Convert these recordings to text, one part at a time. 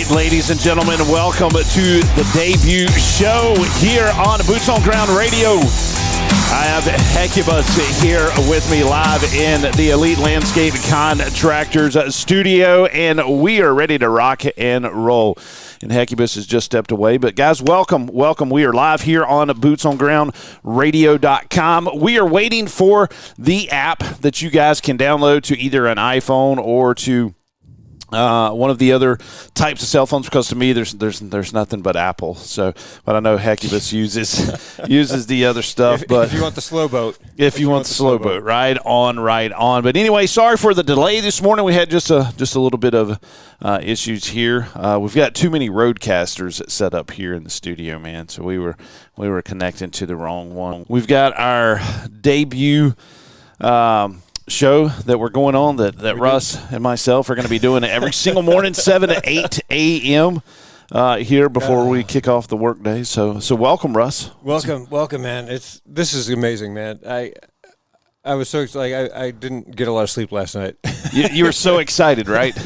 Ladies and gentlemen, welcome to the debut show here on Boots on Ground Radio. I have Hecubus here with me live in the Elite Landscape Contractors studio, and we are ready to rock and roll. And Hecubus has just stepped away. But, guys, welcome. We are live here on bootsongroundradio.com. We are waiting for the app that you guys can download to either an iPhone or to one of the other types of cell phones, because to me there's nothing but Apple. So, but I know Hecubus uses the other stuff. But if you want the slow boat, if you want the slow boat, right on. But anyway, sorry for the delay this morning. We had just a little bit of issues here. We've got too many roadcasters set up here in the studio, man. So we were connecting to the wrong one. We've got our debut show that we're going on that Russ and myself are going to be doing every single morning, 7 to 8 a.m. Here before we kick off the work day. So welcome, Russ. Welcome, man. This is amazing, man. I was so excited. I didn't get a lot of sleep last night. You were so excited, right?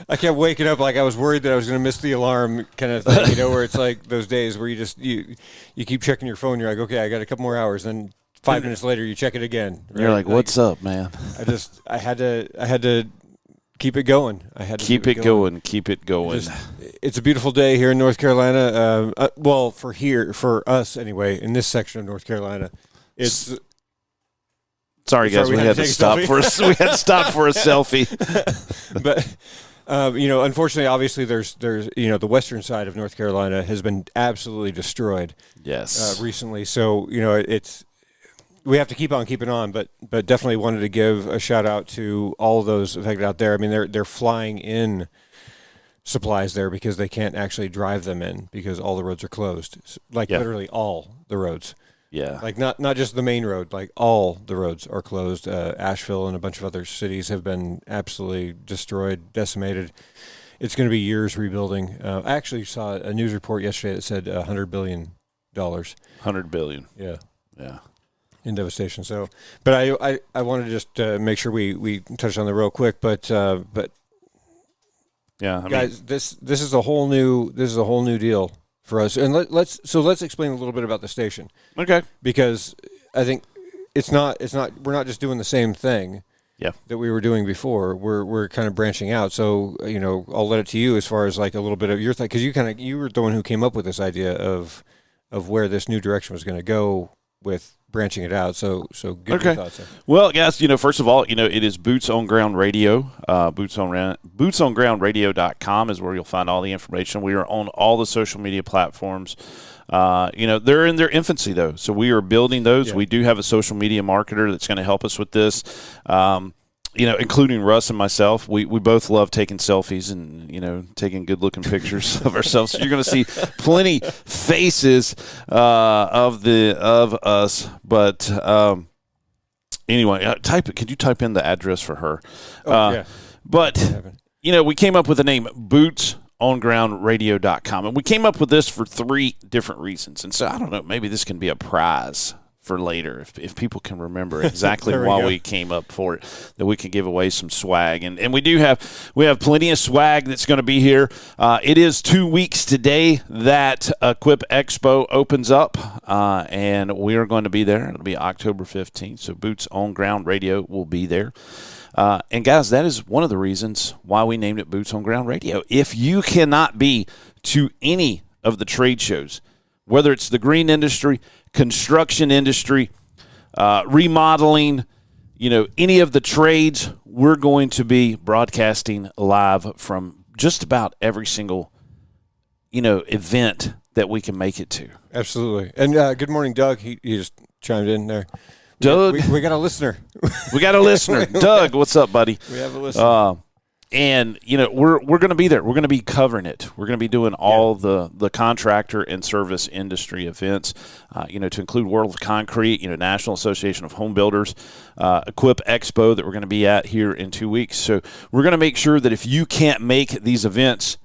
I kept waking up like I was worried that I was going to miss the alarm, kind of thing. You know, where it's like those days where you keep checking your phone. You're like, okay, I got a couple more hours, then 5 minutes later, you check it again. Right? You're like, "What's up, man?" I had to keep it going. Keep it going. It's a beautiful day here in North Carolina. Well, for us anyway, in this section of North Carolina, it's. Sorry, guys, we had to stop for a selfie. But. Unfortunately, obviously, there's the western side of North Carolina has been absolutely destroyed. Yes. Recently, so we have to keep on keeping on, but definitely wanted to give a shout out to all of those affected out there. I mean, they're flying in supplies there because they can't actually drive them in because all the roads are closed. Literally all the roads. Yeah. Like not just the main road, like all the roads are closed. Asheville and a bunch of other cities have been absolutely destroyed, decimated. It's going to be years rebuilding. I actually saw a news report yesterday that said $100 billion. $100 billion. Yeah. Yeah. In devastation. So, but I wanted to just make sure we touched on that real quick. But yeah, guys, this is a whole new deal for us. And let's explain a little bit about the station. Okay. Because I think it's not we're not just doing the same thing. Yeah. That we were doing before. We're kind of branching out. So I'll let it to you as far as like a little bit of your thing, because you were the one who came up with this idea of where this new direction was going to go with branching it out. So give your thoughts there. Well, guys, first of all, it is Boots on Ground Radio. bootsongroundradio.com is where you'll find all the information. We are on all the social media platforms. They're in their infancy, though, so we are building those. Yeah. We do have a social media marketer that's going to help us with this. Including Russ and myself, we both love taking selfies and, taking good-looking pictures of ourselves. So you're going to see plenty faces of us. But anyway, could you type in the address for her? Yeah. But, we came up with the name bootsongroundradio.com. And we came up with this for 3 different reasons. And so, I don't know, maybe this can be a prize for later, if people can remember exactly why we came up for it, that we can give away some swag. And we have plenty of swag that's going to be here. It is 2 weeks today that Equip Expo opens up, and we are going to be there. It'll be October 15th, so Boots on Ground Radio will be there. And guys, that is one of the reasons why we named it Boots on Ground Radio. If you cannot be to any of the trade shows, whether it's the green industry, construction industry, remodeling, any of the trades, we're going to be broadcasting live from just about every single, event that we can make it to. Absolutely. And good morning, Doug. He just chimed in there. Doug. We got a listener. Doug, what's up, buddy? We have a listener. And, we're going to be there. We're going to be covering it. We're going to be doing all the contractor and service industry events, to include World of Concrete, National Association of Home Builders, Equip Expo that we're going to be at here in 2 weeks. So we're going to make sure that if you can't make these events,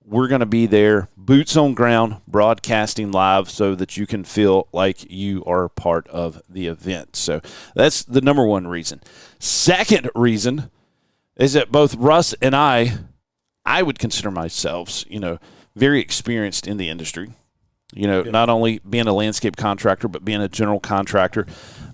we're going to be there, boots on ground, broadcasting live so that you can feel like you are part of the event. So that's the number one reason. Second reason is that both Russ and I I would consider myself, very experienced in the industry. Not only being a landscape contractor, but being a general contractor.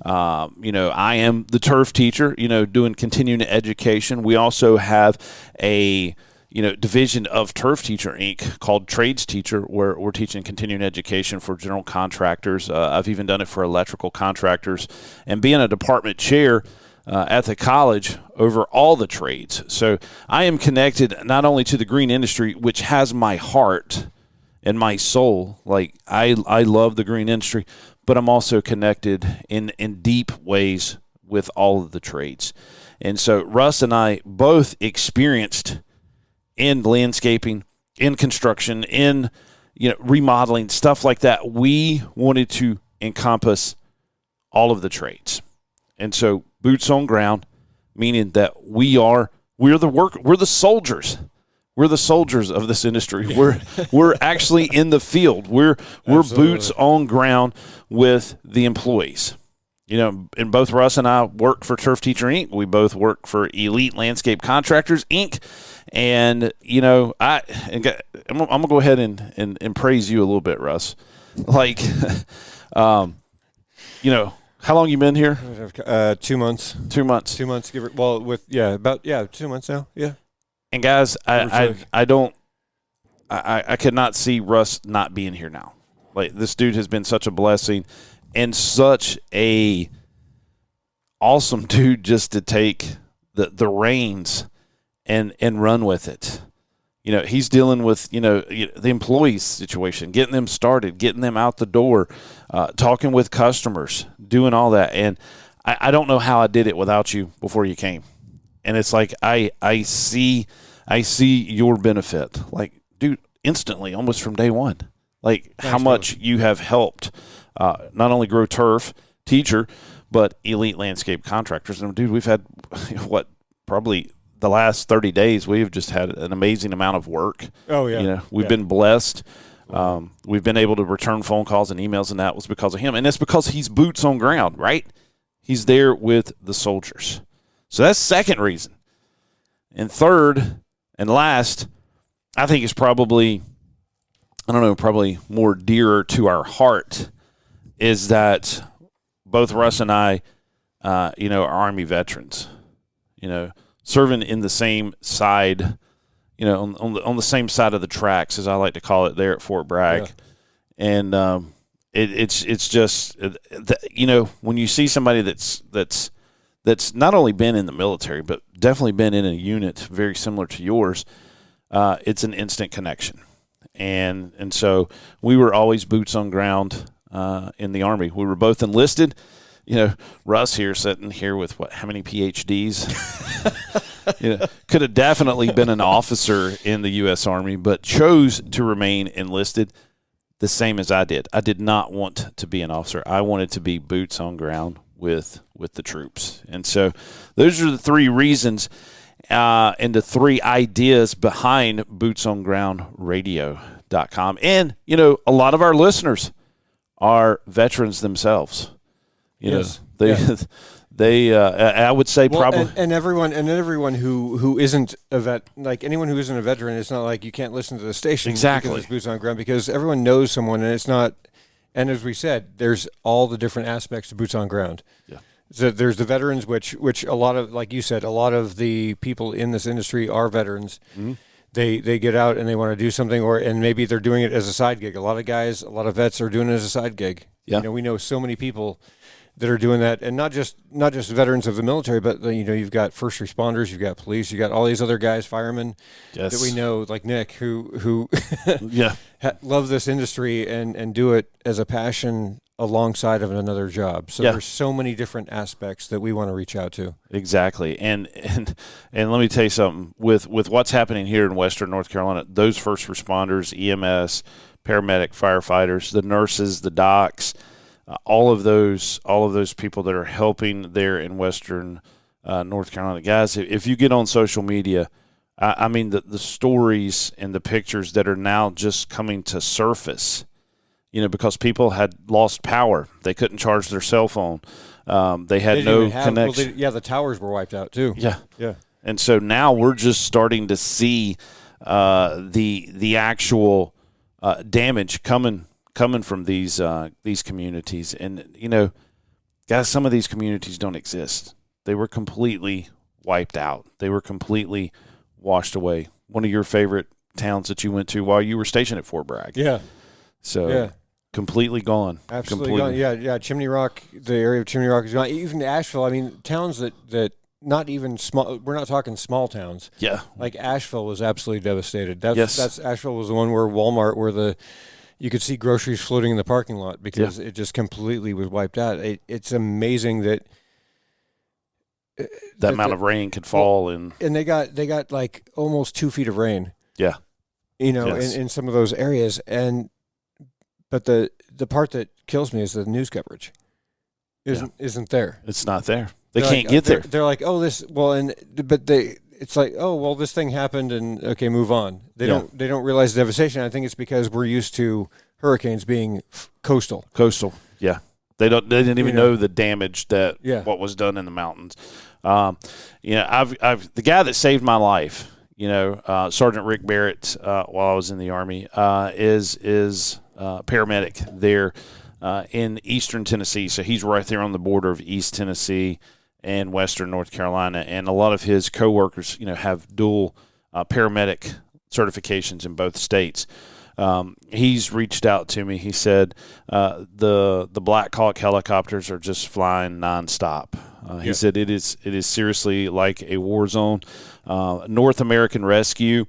I am the turf teacher, doing continuing education. We also have a, division of Turf Teacher Inc. called Trades Teacher, where we're teaching continuing education for general contractors. I've even done it for electrical contractors. And being a department chair at the college over all the trades. So I am connected not only to the green industry, which has my heart and my soul. Like I love the green industry, but I'm also connected in deep ways with all of the trades. And so Russ and I both experienced in landscaping, in construction, in remodeling, stuff like that. We wanted to encompass all of the trades. And so boots on ground, meaning that we're the soldiers. We're the soldiers of this industry. We're actually in the field. We're boots on ground with the employees. And both Russ and I work for Turf Teacher Inc. We both work for Elite Landscape Contractors Inc. And I'm gonna go ahead and praise you a little bit, Russ. Like, how long you been here? 2 months. 2 months. 2 months. About 2 months now. Yeah. And guys, I could not see Russ not being here now. Like, this dude has been such a blessing and such a awesome dude just to take the reins and run with it. He's dealing with, the employees situation, getting them started, getting them out the door, talking with customers, doing all that. And I don't know how I did it without you before you came. And it's like, I see your benefit. Like, dude, instantly, almost from day one. Like, thanks, how much you have helped not only grow Turf Teacher, but Elite Landscape Contractors. And, dude, we've had, probably the last 30 days, we've just had an amazing amount of work. Oh, yeah. We've been blessed. We've been able to return phone calls and emails, and that was because of him. And it's because he's boots on ground, right? He's there with the soldiers. So that's the second reason. And third and last, I think is probably more dearer to our heart, is that both Russ and I, are Army veterans, serving in the same side, on the same side of the tracks, as I like to call it, there at Fort Bragg. Yeah. And it's just, when you see somebody that's not only been in the military, but definitely been in a unit very similar to yours, it's an instant connection. And so we were always boots on ground in the Army. We were both enlisted. Russ here sitting here with how many PhDs? Could have definitely been an officer in the U.S. Army, but chose to remain enlisted the same as I did. I did not want to be an officer. I wanted to be boots on ground with the troops. And so those are the three reasons and the three ideas behind bootsongroundradio.com. And, a lot of our listeners are veterans themselves. Yes. I would say probably. And everyone who isn't a vet, like anyone who isn't a veteran, it's not like you can't listen to the station. Exactly. Because it's boots on ground, because everyone knows someone, and it's not. And as we said, there's all the different aspects of boots on ground. Yeah. So there's the veterans, which a lot of, like you said, a lot of the people in this industry are veterans. Mm-hmm. They get out and they want to do something, and maybe they're doing it as a side gig. A lot of vets are doing it as a side gig. Yeah. We know so many people that are doing that, and not just veterans of the military, but you've got first responders, you've got police, you've got all these other guys, firemen, yes, that we know, like Nick, who yeah, love this industry and do it as a passion alongside of another job. So there's so many different aspects that we want to reach out to. Exactly. And let me tell you something, with what's happening here in Western North Carolina, those first responders, EMS, paramedic, firefighters, the nurses, the docs, all of those people that are helping there in Western North Carolina. Guys, if you get on social media, I mean the stories and the pictures that are now just coming to surface, because people had lost power. They couldn't charge their cell phone. They had no connection. The towers were wiped out too. Yeah. And so now we're just starting to see the actual damage coming from these communities. And guys, some of these communities don't exist. They were completely wiped out. They were completely washed away. One of your favorite towns that you went to while you were stationed at Fort Bragg. Yeah. So yeah. Completely gone. Absolutely gone. Yeah. Chimney Rock, the area of Chimney Rock is gone. Even Asheville. I mean, towns that not even small. We're not talking small towns. Yeah. Like Asheville was absolutely devastated. Yes. Asheville was the one where Walmart, you could see groceries floating in the parking lot because it just completely was wiped out. It's amazing that amount of rain could fall and they got like almost 2 feet of rain. Yeah. Yes. in some of those areas, but the part that kills me is the news coverage isn't there. It's not there. They can't get there. They're like, oh, it's like, oh, well, this thing happened and okay, move on. They don't realize the devastation. I think it's because we're used to hurricanes being coastal. Yeah. They didn't even know the damage that what was done in the mountains. I've the guy that saved my life, Sergeant Rick Barrett, while I was in the Army, is paramedic there in eastern Tennessee. So he's right there on the border of East Tennessee and western North Carolina. And a lot of his coworkers, have dual paramedic certifications in both states. He's reached out to me. He said the Black Hawk helicopters are just flying nonstop. He said it is seriously like a war zone. North American Rescue,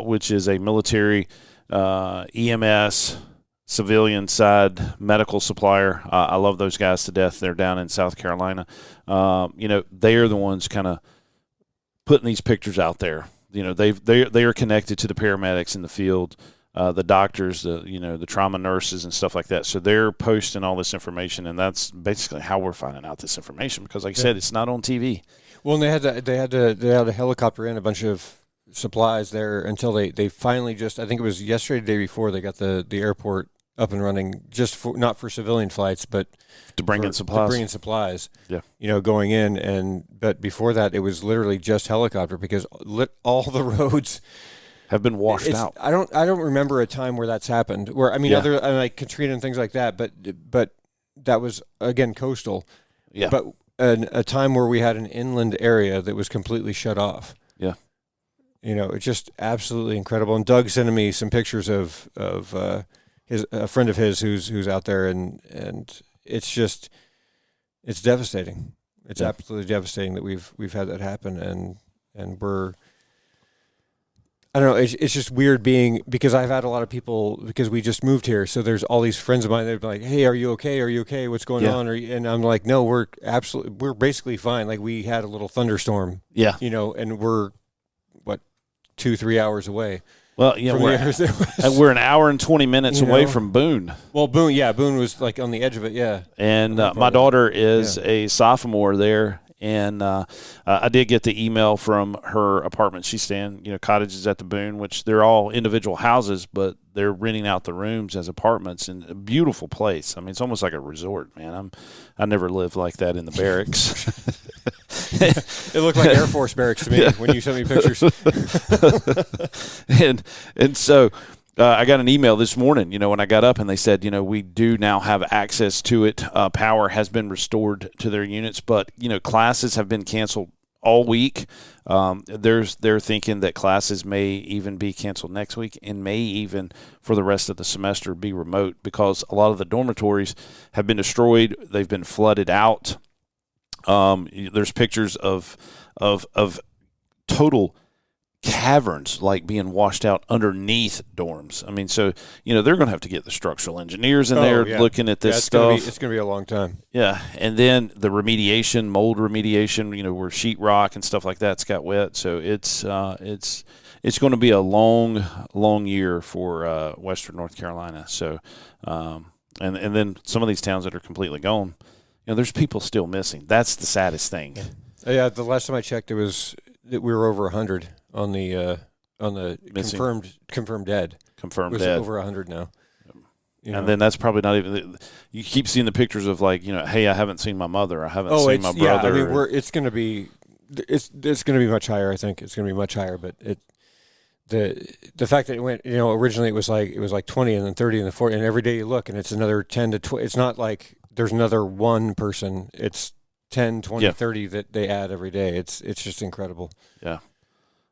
which is a military EMS civilian side medical supplier. I love those guys to death. They're down in South Carolina. They are the ones kind of putting these pictures out there. They are connected to the paramedics in the field. The doctors, the trauma nurses and stuff like that. So they're posting all this information, and that's basically how we're finding out this information because, like I said, it's not on TV. Well, and they had a helicopter in a bunch of supplies there until they finally I think it was yesterday, the day before, they got the airport up and running not for civilian flights, but to bring in supplies. Yeah. Going in, but before that, it was literally just helicopter because all the roads have been washed out. I don't remember a time where that's happened. Where other like Katrina and things like that, but that was again coastal. Yeah. But a time where we had an inland area that was completely shut off. Yeah. It's just absolutely incredible. And Doug sent me some pictures of a friend of his who's out there, and it's devastating. It's absolutely devastating that we've had that happen, and we're. I don't know. It's just weird because I've had a lot of people because we just moved here. So there's all these friends of mine that are like, "Hey, are you okay? Are you okay? What's going on?" And I'm like, "No, we're basically fine. Like we had a little thunderstorm, and we're 2-3 hours away." Well, we're an hour and 20 minutes away from Boone. Well, Boone was like on the edge of it, yeah. And my daughter is a sophomore there. And I did get the email from her apartment. She's staying, cottages at the Boone, which they're all individual houses, but they're renting out the rooms as apartments. And a beautiful place. I mean, it's almost like a resort, man. I never lived like that in the barracks. It looked like Air Force barracks to me when you sent me pictures. and so I got an email this morning, when I got up, and they said, we do now have access to it. Power has been restored to their units, but, classes have been canceled all week. They're thinking that classes may even be canceled next week and may even for the rest of the semester be remote because a lot of the dormitories have been destroyed. They've been flooded out. There's pictures of total caverns like being washed out underneath dorms. I mean, so they're going to have to get the structural engineers in there looking at this stuff. It's going to be a long time. Yeah, and then the remediation, mold remediation. Where sheetrock and stuff like that's got wet. So it's going to be a long year for Western North Carolina. So and then some of these towns that are completely gone. There's people still missing. That's the saddest thing. Yeah, the last time I checked, we were over 100 on the confirmed dead. Confirmed dead. Over 100 now. And then that's probably not even. You keep seeing the pictures of hey, I haven't seen my mother. I haven't seen my brother. Yeah, it's going to be much higher. I think it's going to be much higher. But the fact that it went, originally it was like 20 and then 30 and then 40, and every day you look and it's another 10 to 20. It's not like there's another one person. It's 10, 20, 30 that they add every day. It's just incredible. Yeah.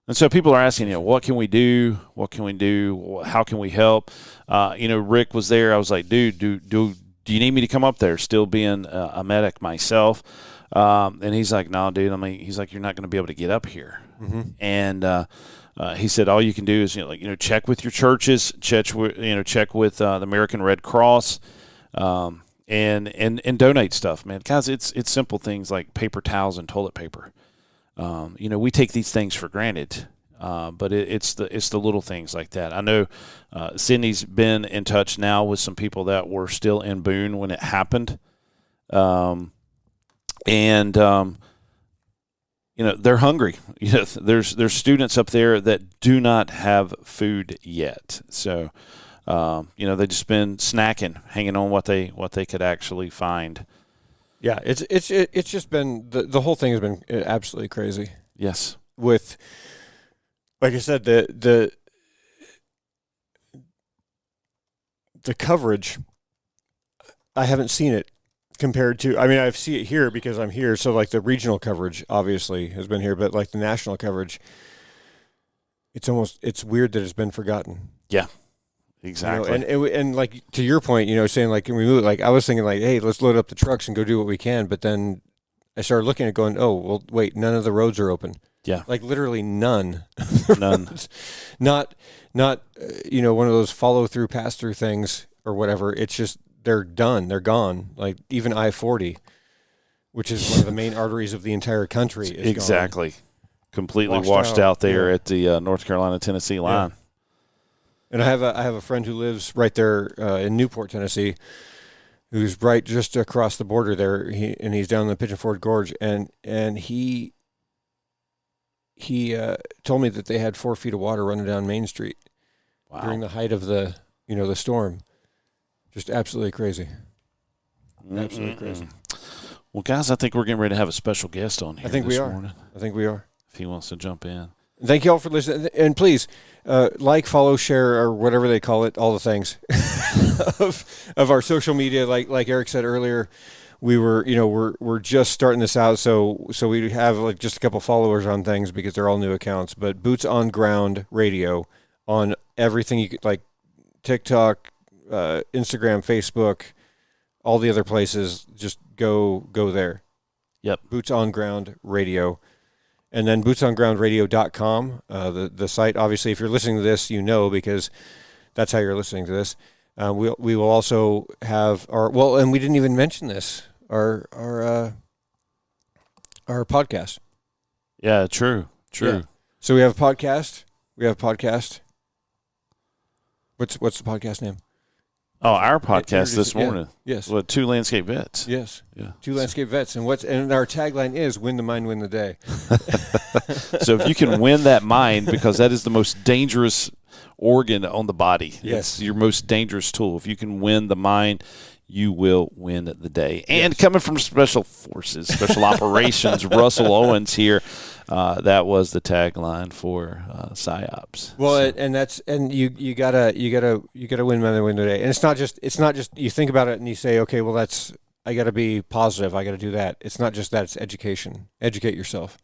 And so people are asking, what can we do? What can we do? How can we help? Rick was there. I was like, dude, do you need me to come up there? Still being a medic myself. And he's like, no, dude. He's like, you're not going to be able to get up here. Mm-hmm. And he said, all you can do is, check with your churches, check with the American Red Cross, and donate stuff, man. Guys, it's simple things like paper towels and toilet paper. We take these things for granted, but it's the little things like that. I know Sydney's been in touch now with some people that were still in Boone when it happened, they're hungry. There's students up there that do not have food yet, so they've just been snacking, hanging on what they could actually find. Yeah, it's just been the whole thing has been absolutely crazy. Yes, with, like I said, the coverage, I haven't seen it compared to. I mean, I see it here because I'm here. So like the regional coverage obviously has been here, but like the national coverage, it's weird that it's been forgotten. Yeah. Exactly. And like to your point, saying like, can we move? Like I was thinking like, hey, let's load up the trucks and go do what we can. But then I started looking at it going, oh, well, wait, none of the roads are open. Yeah. Like literally none. None. Not one of those follow through, pass through things or whatever. It's just, they're done. They're gone. Like even I-40, which is one of the main arteries of the entire country, is exactly. gone. Completely washed out there at the North Carolina-Tennessee line. Yeah. And I have a friend who lives right there in Newport, Tennessee, who's right just across the border there. He's down in the Pigeon Forge Gorge, and he told me that they had 4 feet of water running down Main Street during the height of the storm. Just absolutely crazy. Absolutely crazy. Well, guys, I think we're getting ready to have a special guest on here. I think this we are. morning. I think we are. If he wants to jump in. Thank you all for listening, and please like, follow, share, or whatever they call it, all the things of our social media. Like Eric said earlier, we're just starting this out, so we have like just a couple followers on things because they're all new accounts. But Boots on Ground Radio on everything you could, like TikTok, Instagram, Facebook, all the other places. Just go there. Yep. Boots on Ground Radio. And then bootsongroundradio.com, the site. Obviously, if you're listening to this, because that's how you're listening to this. We will also have and we didn't even mention this, our podcast. Yeah, true. Yeah. So we have a podcast. What's the podcast name? Oh, our podcast this morning. Yeah. Yes. What, 2 Landscape Vets. Yes. Yeah. 2 Landscape Vets. And our tagline is win the mind, win the day. So if you can win that mind, because that is the most dangerous organ on the body. Yes. It's your most dangerous tool. If you can win the mind, you will win the day. And coming from Special Forces, Special Operations, Russell Owens here. That was the tagline for PsyOps. Well, and you gotta win the day. And it's not just you think about it and you say, okay, well I gotta be positive. I gotta do that. It's not just that. It's education. Educate yourself.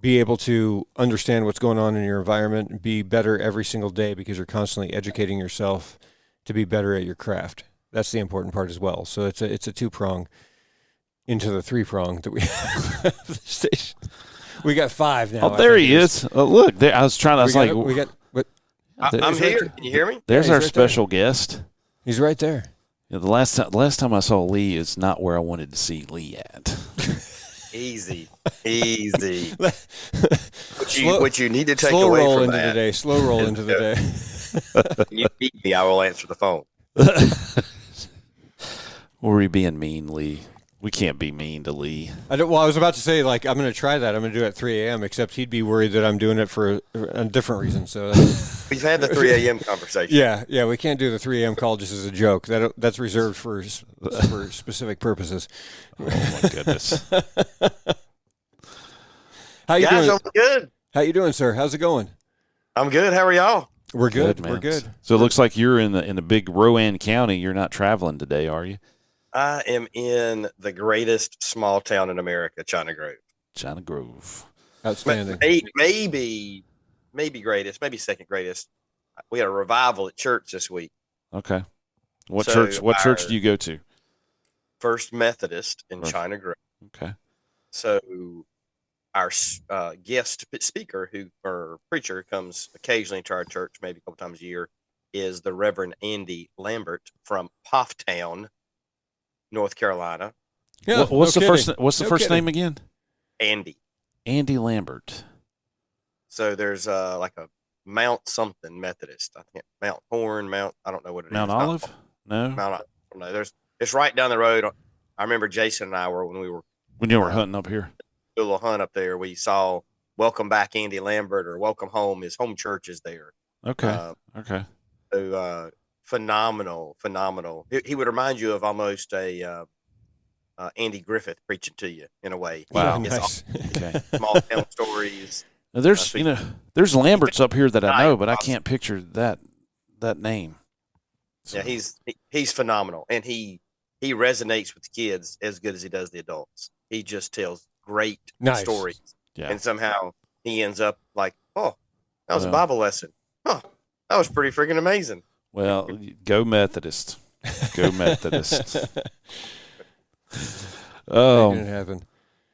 Be able to understand what's going on in your environment and be better every single day because you're constantly educating yourself to be better at your craft. That's the important part as well. So it's a 2-prong into the 3-prong that we have at the station. We got 5 now. Oh, there he is. Look, there. I was trying. I'm here. Can you hear me? There's our special guest. He's right there. The last time I saw Lee is not where I wanted to see Lee at. Easy. What you need to take slow away roll from into that. the day. Slow roll into the day. When you beat me, I will answer the phone. Were we being mean, Lee? We can't be mean to Lee. I was about to say, like, I'm going to try that. I'm going to do it at 3 a.m., except he'd be worried that I'm doing it for a different reason. So We've had the 3 a.m. conversation. Yeah, we can't do the 3 a.m. call just as a joke. That's reserved for specific purposes. Oh, my goodness. How you Guys, doing? I'm good. How you doing, sir? How's it going? I'm good. How are y'all? We're good. Man. We're good. So it looks like you're in the big Rowan County. You're not traveling today, are you? I am in the greatest small town in America, China Grove. China Grove. Outstanding. Maybe greatest, maybe second greatest. We had a revival at church this week. Okay. What So church? What church do you go to? First Methodist in China Grove. Okay. So our guest speaker or preacher comes occasionally to our church, maybe a couple times a year, is the Reverend Andy Lambert from Pofftown, North Carolina. Yeah, what's the first name again? Andy Lambert. So there's like a Mount something Methodist. I think Mount Horn, I don't know what it Mount is. Olive? No. Mount Olive. No, it's right down the road. I remember Jason and I were when you were hunting up here. A little hunt up there. We saw Welcome Back Andy Lambert or Welcome Home. His home church is there. Okay. Okay. So phenomenal. He would remind you of almost a Andy Griffith preaching to you in a way. Wow. Nice. Okay. Small town stories. Now there's Lamberts up here that I know, but I can't picture that name. So. Yeah, he's phenomenal, and he resonates with the kids as good as he does the adults. He just tells great stories, and somehow he ends up like, oh, that was a Bible lesson. Oh, that was pretty freaking amazing. Well, go Methodist. Go Methodist. Oh, it happen.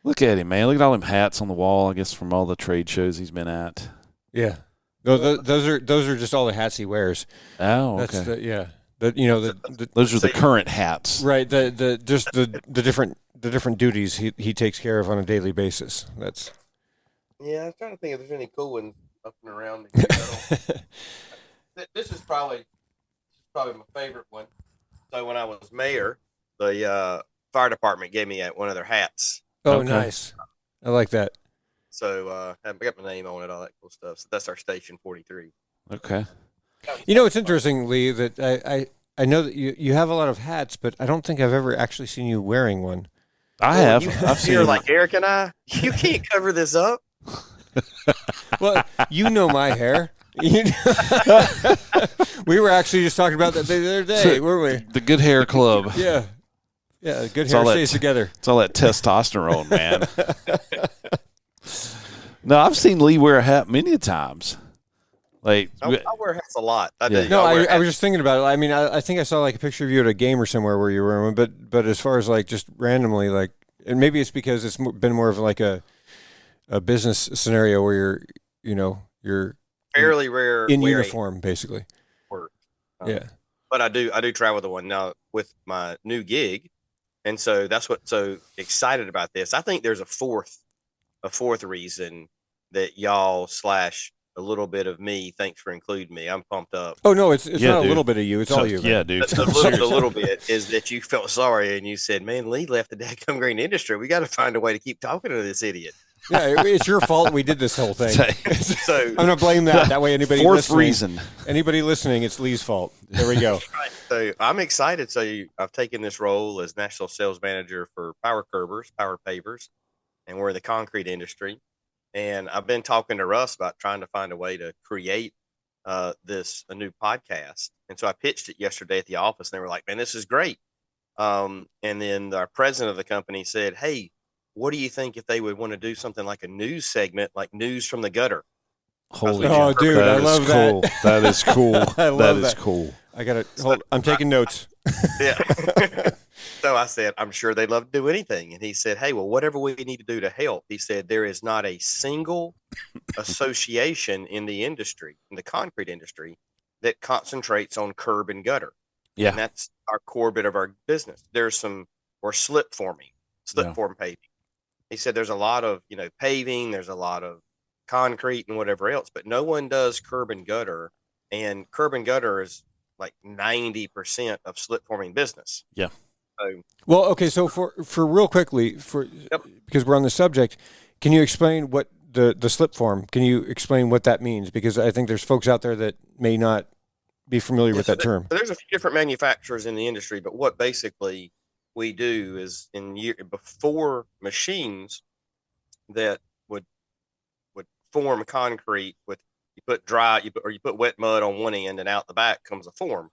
Look at him, man. Look at all them hats on the wall, I guess, from all the trade shows he's been at. Yeah. Those are just all the hats he wears. Oh, okay. Those are the current hats. Right. The different duties he takes care of on a daily basis. That's. Yeah, I'm trying to think if there's any cool ones up and around here. This is probably my favorite one. So when I was mayor, the fire department gave me one of their hats. Oh, okay. Nice. I like that. So I got my name on it, all that cool stuff. So that's our Station 43. Okay. It's interesting, Lee, that I know that you have a lot of hats, but I don't think I've ever actually seen you wearing one. I have. I've seen you like Eric and I. You can't cover this up. Well, you know my hair. We were actually just talking about that the other day, weren't we? The Good Hair Club. Yeah. Yeah, good hair stays together. It's all that testosterone, man. No, I've seen Lee wear a hat many times. Like I wear hats a lot. I was just thinking about it. I mean, I think I saw like a picture of you at a game or somewhere where you were wearing one, but as far as like just randomly, like, and maybe it's because it's been more of like a business scenario where you're fairly rare in uniform, basically. Work. Yeah. But I do travel the one now with my new gig. And so that's what's so excited about this. I think there's a fourth reason that y'all / a little bit of me. Thanks for including me. I'm pumped up. Oh no, it's not a little bit of you. It's all you. Yeah, dude. The little bit is that you felt sorry and you said, "Man, Lee left the dadgum green industry. We got to find a way to keep talking to this idiot." Yeah, it's your fault we did this whole thing. So I'm gonna blame that. That way, anybody listening, it's Lee's fault. There we go. Right. So I'm excited. So I've taken this role as national sales manager for power curbers, power pavers, and we're in the concrete industry. And I've been talking to Russ about trying to find a way to create a new podcast. And so I pitched it yesterday at the office, and they were like, "Man, this is great." And then our president of the company said, "Hey, what do you think if they would want to do something like a news segment, like News from the Gutter?" Holy dude, I love cool. that. That is cool. I love that is cool. I got it. I'm taking notes. Yeah. So I said, I'm sure they'd love to do anything. And he said, hey, well, whatever we need to do to help. He said, there is not a single association in the industry, in the concrete industry, that concentrates on curb and gutter. Yeah. And that's our core bit of our business. There's slip form paving. He said there's a lot of, paving, there's a lot of concrete and whatever else, but no one does curb and gutter. And curb and gutter is like 90% of slip forming business. Yeah. Well, okay. So for real quickly, because we're on the subject, can you explain what the slip form? Can you explain what that means? Because I think there's folks out there that may not be familiar with that term. There's a few different manufacturers in the industry, but what basically we do is before machines that would form concrete with you put wet mud on one end, and out the back comes a form.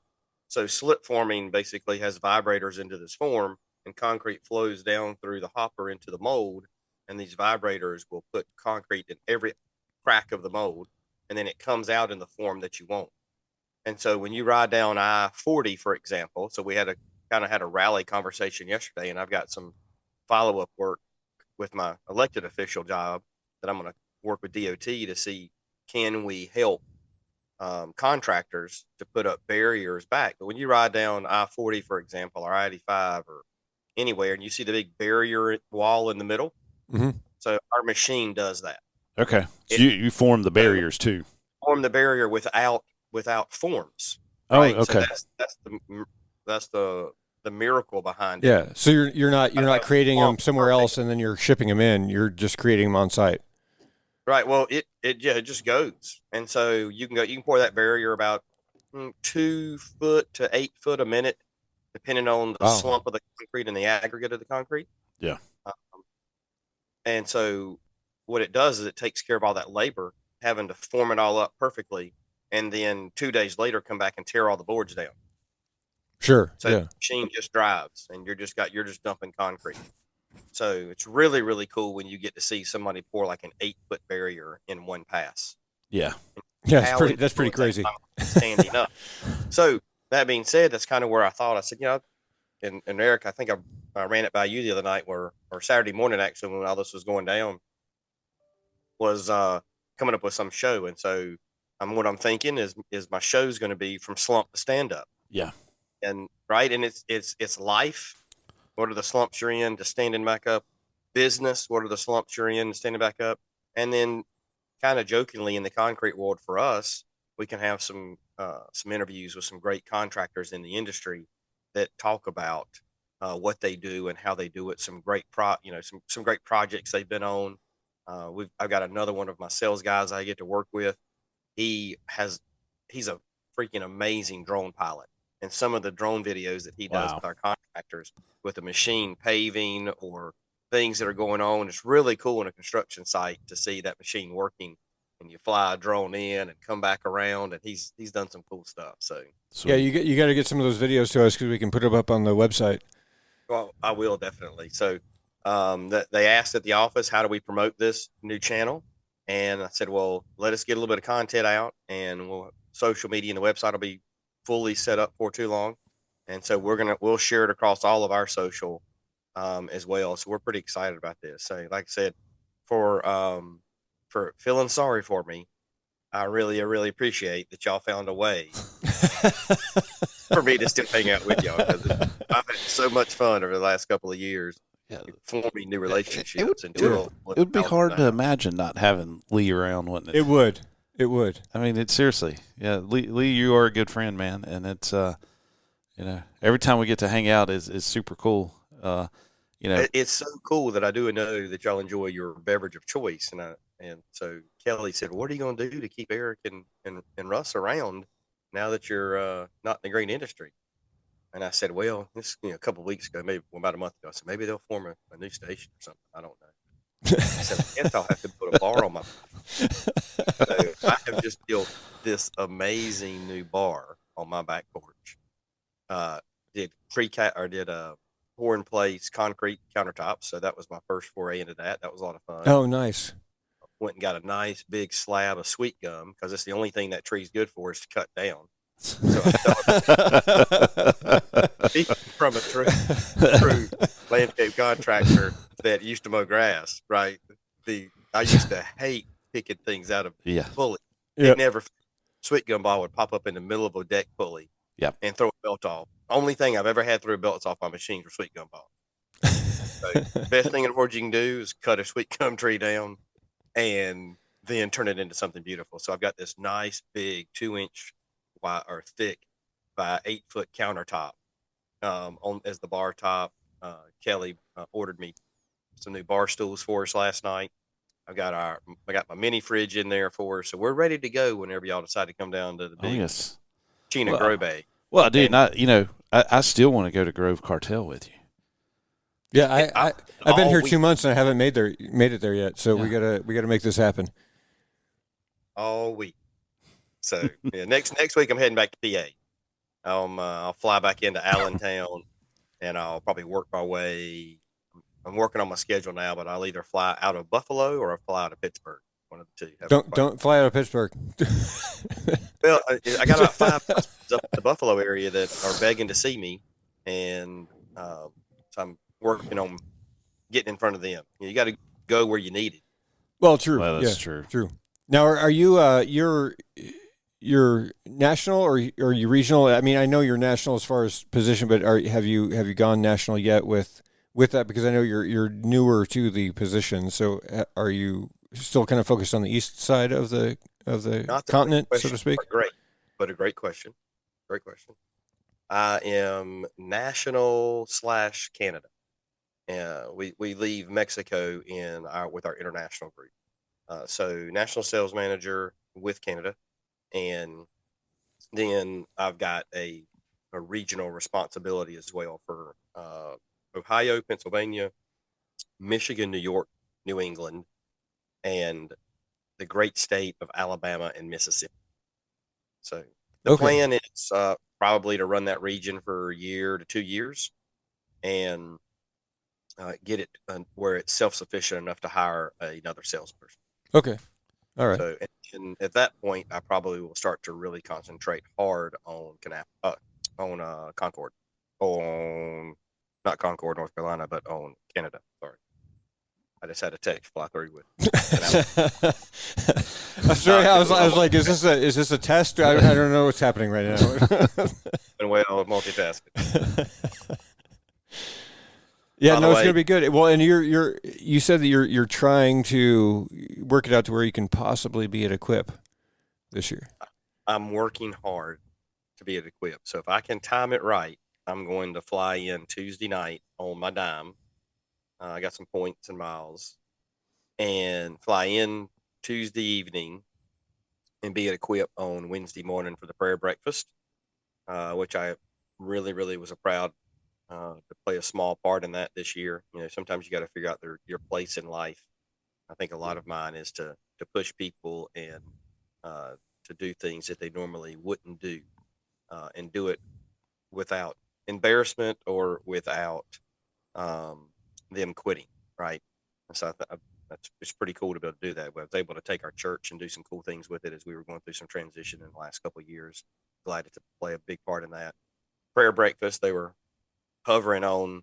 So slip forming basically has vibrators into this form, and concrete flows down through the hopper into the mold, and these vibrators will put concrete in every crack of the mold, and then it comes out in the form that you want. And so when you ride down I-40, for example, so we had a rally conversation yesterday, and I've got some follow-up work with my elected official job that I'm going to work with DOT to see, can we help contractors to put up barriers back. But when you ride down I-40, for example, or I-85 or anywhere, and you see the big barrier wall in the middle, so our machine does that. Okay, so you form the barriers too. Form the barrier without forms. Oh, right? okay. So that's the miracle behind it. Yeah. So you're not creating them somewhere else and then you're shipping them in. You're just creating them on site. Right. Well, it just goes, and so you can pour that barrier about 2 foot to 8 foot a minute, depending on the slump of the concrete and the aggregate of the concrete. Yeah. And so what it does is it takes care of all that labor, having to form it all up perfectly, and then 2 days later come back and tear all the boards down. Sure. So the machine just drives, and you're just dumping concrete. So it's really, really cool when you get to see somebody pour like an 8-foot barrier in one pass. Yeah. Yeah, that's pretty crazy. Standing up. So that being said, that's kind of where I thought. I said, and Eric, I think I ran it by you the other night, or Saturday morning actually, when all this was going down, was coming up with some show. And so what I'm thinking is my show's going to be from slump to stand up. Yeah. And right, and it's life. What are the slumps you're in to standing back up? Business, what are the slumps you're in to standing back up? And then kind of jokingly, in the concrete world for us, we can have some interviews with some great contractors in the industry that talk about what they do and how they do it. Some great some great projects they've been on. I've got another one of my sales guys I get to work with. He's a freaking amazing drone pilot. And some of the drone videos that he does with our contractors, with the machine paving or things that are going on, it's really cool in a construction site to see that machine working, and you fly a drone in and come back around, and he's done some cool stuff. So yeah, you got to get some of those videos to us because we can put them up on the website. Well, I will definitely. So that they asked at the office, how do we promote this new channel? And I said, well, let us get a little bit of content out, and social media and the website will be fully set up for too long. And so we'll share it across all of our social as well. So we're pretty excited about this. So like I said, for feeling sorry for me, I really appreciate that y'all found a way for me to still hang out with y'all, because I've had so much fun over the last couple of years forming new relationships. It would be hard to imagine not having Lee around, wouldn't it? It would. It would. I mean, it's seriously. Yeah, Lee, you are a good friend, man, and it's every time we get to hang out is super cool. It's so cool that I do know that y'all enjoy your beverage of choice, and so Kelly said, "What are you going to do to keep Eric and Russ around now that you're not in the green industry?" And I said, "Well, this a couple of weeks ago, maybe about a month ago, I said maybe they'll form a new station or something. I don't know." I said, I guess I'll have to put a bar on my. So I have just built this amazing new bar on my back porch. Did pour in place concrete countertops. So that was my first foray into that. That was a lot of fun. Oh, nice. Went and got a nice big slab of sweet gum, because it's the only thing that tree's good for is to cut down. So from a true landscape contractor that used to mow grass, right? I used to hate picking things out of pulley. Yep. It never, sweet gum ball would pop up in the middle of a deck pulley and throw a belt off. Only thing I've ever had throw belts off my machine for sweet gum ball. So best thing in the world you can do is cut a sweet gum tree down and then turn it into something beautiful. So I've got this nice big 2-inch wide or thick by 8-foot countertop on as the bar top. Kelly ordered me some new bar stools for us last night. I got my mini fridge in there for us, so we're ready to go whenever y'all decide to come down to the big Chena Grow Bay. Well, dude, I still want to go to Grove Cartel with you. Yeah, I've been here 2 months and I haven't made it there yet. So we gotta make this happen. All week. So yeah, next week I'm heading back to PA. I'll fly back into Allentown, and I'll probably work my way. I'm working on my schedule now, but I'll either fly out of Buffalo or I'll fly out of Pittsburgh. One of the two. Don't fly out of Pittsburgh. Well, I got about 5 customers up in the Buffalo area that are begging to see me, and so I'm working on getting in front of them. You got to go where you need it. Well, true. Well, that's true. True. Now, are you you're national or are you regional? I mean, I know you're national as far as position, but have you gone national yet with that? Because I know you're newer to the position. So, are you still kind of focused on the east side of the continent, so to speak? But a great question. Great question. I am national / Canada. We leave Mexico with our international group. So national sales manager with Canada, and then I've got a regional responsibility as well for Ohio, Pennsylvania, Michigan, New York, New England, and the great state of Alabama and Mississippi. So the plan is probably to run that region for a year to 2 years, and get it where it's self-sufficient enough to hire another salesperson. Okay. All right. So and at that point, I probably will start to really concentrate hard on Concord, not Concord, North Carolina, but on Canada. Sorry. I just had a text fly through with. That's right. I was like, is this a test? I don't know what's happening right now. Been well multitasking. Yeah, no, it's gonna be good. Well, and you said that you're trying to work it out to where you can possibly be at Equip this year. I'm working hard to be at Equip. So if I can time it right, I'm going to fly in Tuesday night on my dime. I got some points and miles, and fly in Tuesday evening and be at Equip on Wednesday morning for the prayer breakfast, which I really, really was proud to play a small part in that this year. Sometimes you got to figure out your place in life. I think a lot of mine is to push people and to do things that they normally wouldn't do, and do it without embarrassment or without them quitting, right? And so it's pretty cool to be able to do that. I was able to take our church and do some cool things with it as we were going through some transition in the last couple of years. Glad to play a big part in that. Prayer breakfast, they were hovering on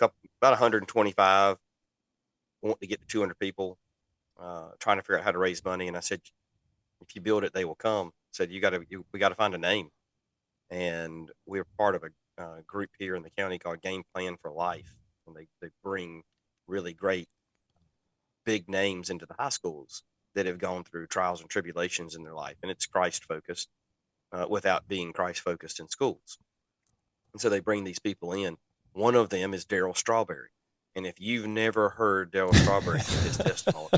about 125, wanting to get to 200 people, trying to figure out how to raise money. And I said, if you build it, they will come. I said, we got to find a name. And we're part of a group here in the county called Game Plan for Life. And they bring really great big names into the high schools that have gone through trials and tribulations in their life. And it's Christ focused, without being Christ focused in schools. And so they bring these people in. One of them is Daryl Strawberry. And if you've never heard Daryl Strawberry give his testimony,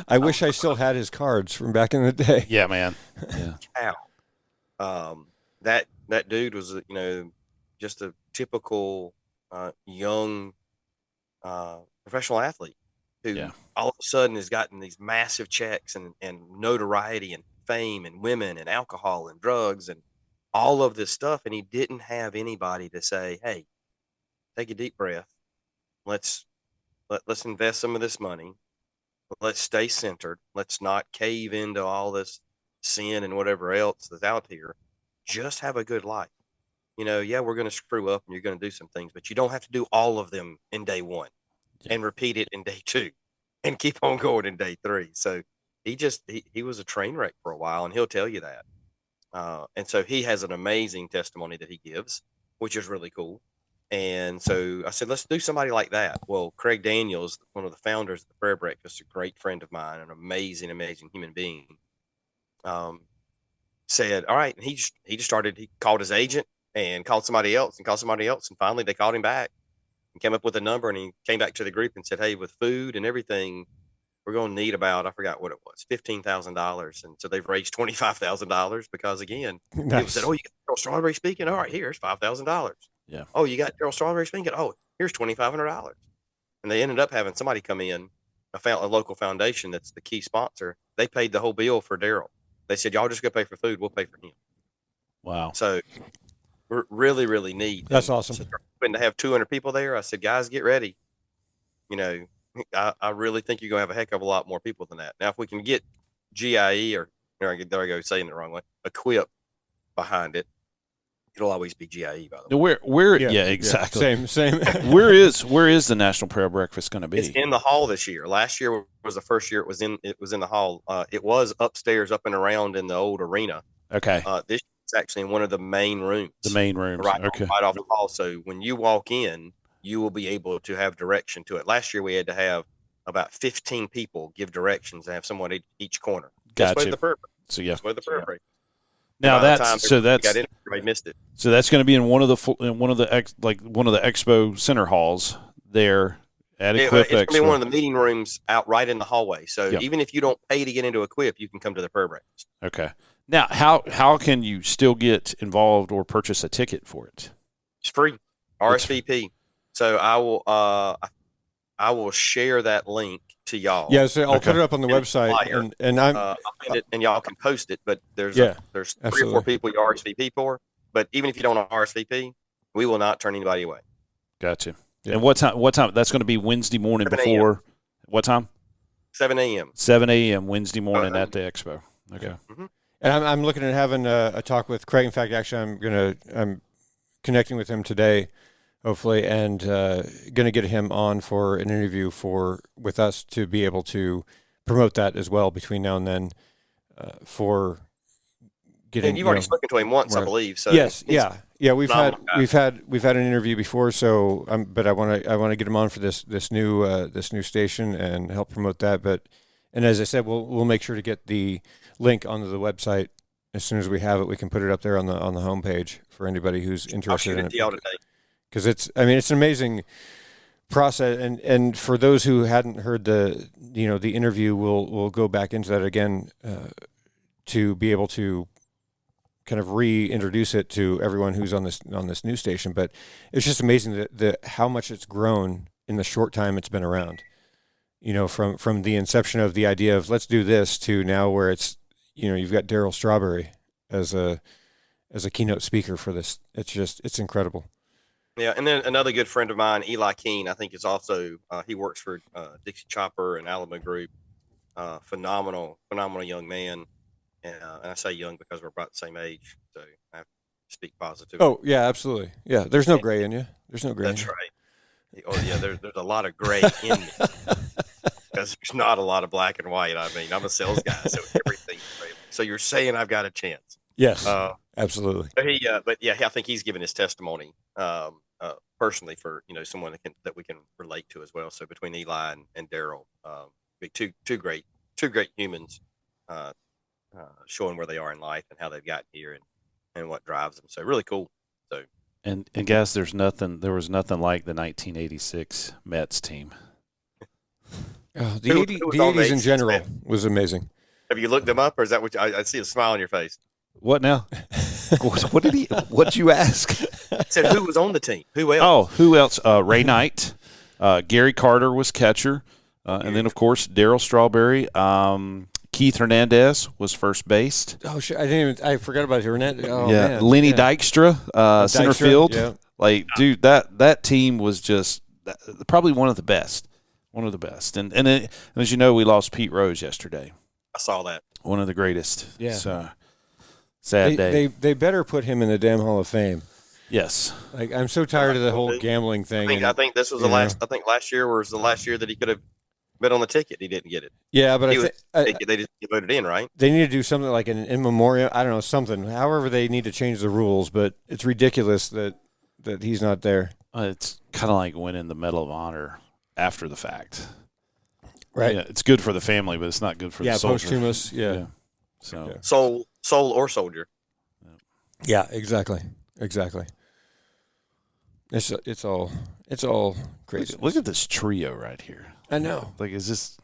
I wish I still had his cards from back in the day. Yeah, man. Yeah. That dude was, just a typical young professional athlete who all of a sudden has gotten these massive checks and notoriety and fame and women and alcohol and drugs and all of this stuff. And he didn't have anybody to say, hey, take a deep breath. Let's invest some of this money. Let's stay centered. Let's not cave into all this sin and whatever else that's out here. Just have a good life. We're going to screw up and you're going to do some things, but you don't have to do all of them in day one and repeat it in day two and keep on going in day three. So he was a train wreck for a while, and he'll tell you that. And so he has an amazing testimony that he gives, which is really cool. And so I said, let's do somebody like that. Well, Craig Daniels, one of the founders of the Prayer Breakfast, a great friend of mine, an amazing, amazing human being, said, all right. And he called his agent and called somebody else and called somebody else. And finally they called him back and came up with a number. And he came back to the group and said, hey, with food and everything, we're going to need about, I forgot what it was, $15,000. And so they've raised $25,000 because, again, people said, oh, you got Daryl Strawberry speaking? All right, here's $5,000. Yeah. Oh, you got Daryl Strawberry speaking? Oh, here's $2,500. And they ended up having somebody come in, a local foundation that's the key sponsor. They paid the whole bill for Daryl. They said, y'all just go pay for food. We'll pay for him. Wow. So we're really, really neat. That's awesome. So they're hoping to have 200 people there. I said, guys, get ready. You know, I really think you're going to have a heck of a lot more people than that. Now, if we can get GIE or there I go saying it the wrong way, Equip behind it, it'll always be GIE, by the way. Where yeah, exactly. Same. where is the National Prayer Breakfast going to be? It's in the hall this year. Last year was the first year it was in the hall. It was upstairs up and around in the old arena. Okay. This is actually in one of the main rooms. The main rooms. Right, okay. Right off the hall. So when you walk in, you will be able to have direction to it. Last year we had to have about 15 people give directions and have someone at each corner. Gotcha. The prayer. So yeah. That's where the prayer break. Now got in, everybody missed it. So that's going to be in one of the Expo Center halls there at Equip Expo. It's going to be one of the meeting rooms out right in the hallway. So even if you don't pay to get into Equip, you can come to the prayer breakfast. Okay. Now, how can you still get involved or purchase a ticket for it? It's free. RSVP. So I will share that link to y'all. Yeah, so I'll put it up on the website, and I'll send it, and y'all can post it. But there's 3 or 4 people you RSVP for. But even if you don't RSVP, we will not turn anybody away. Gotcha. Yeah. And what time? That's going to be Wednesday morning before. What time? 7 a.m. 7 a.m. Wednesday morning at the Expo. Okay. Mm-hmm. And I'm looking at having a talk with Craig. In fact, actually, I'm connecting with him today, hopefully, and going to get him on for an interview with us to be able to promote that as well between now and then for getting. And you've already spoken to him once, I believe. So yes, yeah. We've had an interview before. So, but I want to get him on for this new station and help promote that. And as I said, we'll make sure to get the link onto the website as soon as we have it. We can put it up there on the homepage for anybody who's interested. I'll shoot it to y'all today. Because it's an amazing process, and for those who hadn't heard the interview, we'll go back into that again to be able to kind of reintroduce it to everyone who's on this news station. But it's just amazing that how much it's grown in the short time it's been around. From the inception of the idea of let's do this to now where it's you've got Darryl Strawberry as a keynote speaker for this. It's incredible. Yeah, and then another good friend of mine, Eli Keene, I think is also he works for Dixie Chopper and Alamo Group. Phenomenal young man, and I say young because we're about the same age, so I have to speak positive. Oh yeah, absolutely. Yeah, there's no gray in you. There's no gray. That's right. Oh yeah, there's a lot of gray in me because there's not a lot of black and white. I mean, I'm a sales guy, so everything's gray. So you're saying I've got a chance? Yes, absolutely. But I think he's given his testimony. Personally for someone that we can relate to as well. So between Eli and Darryl, two great humans, showing where they are in life and how they've gotten here and what drives them. So really cool. So and guys, there was nothing like the 1986 Mets team. Oh, the 80s in general was amazing. Have you looked them up, or is that what I see a smile on your face? What now? What'd you ask? I said who was on the team? Who else? Oh, who else? Ray Knight, Gary Carter was catcher, and then of course Darryl Strawberry. Keith Hernandez was first base. Oh shit! I forgot about Hernandez. Oh, yeah, man. Lenny Dykstra, center field. Yeah. Like, dude, that team was just probably one of the best. One of the best. And as you know, we lost Pete Rose yesterday. I saw that. One of the greatest. Yeah. So, sad day. They better put him in the damn Hall of Fame. Yes. Like, I'm so tired of the whole gambling thing. I think this was the last. I think last year was the last year that he could have been on the ticket. He didn't get it. Yeah, but they just voted in, right? They need to do something like an in memoriam. I don't know, something. However, they need to change the rules. But it's ridiculous that he's not there. It's kind of like winning the Medal of Honor after the fact. Right. Yeah, it's good for the family, but it's not good for the soldier. Posthumous. Yeah. So yeah. Soul or soldier. Yeah, exactly. It's all crazy. Look at this trio right here. I know. Like, is this?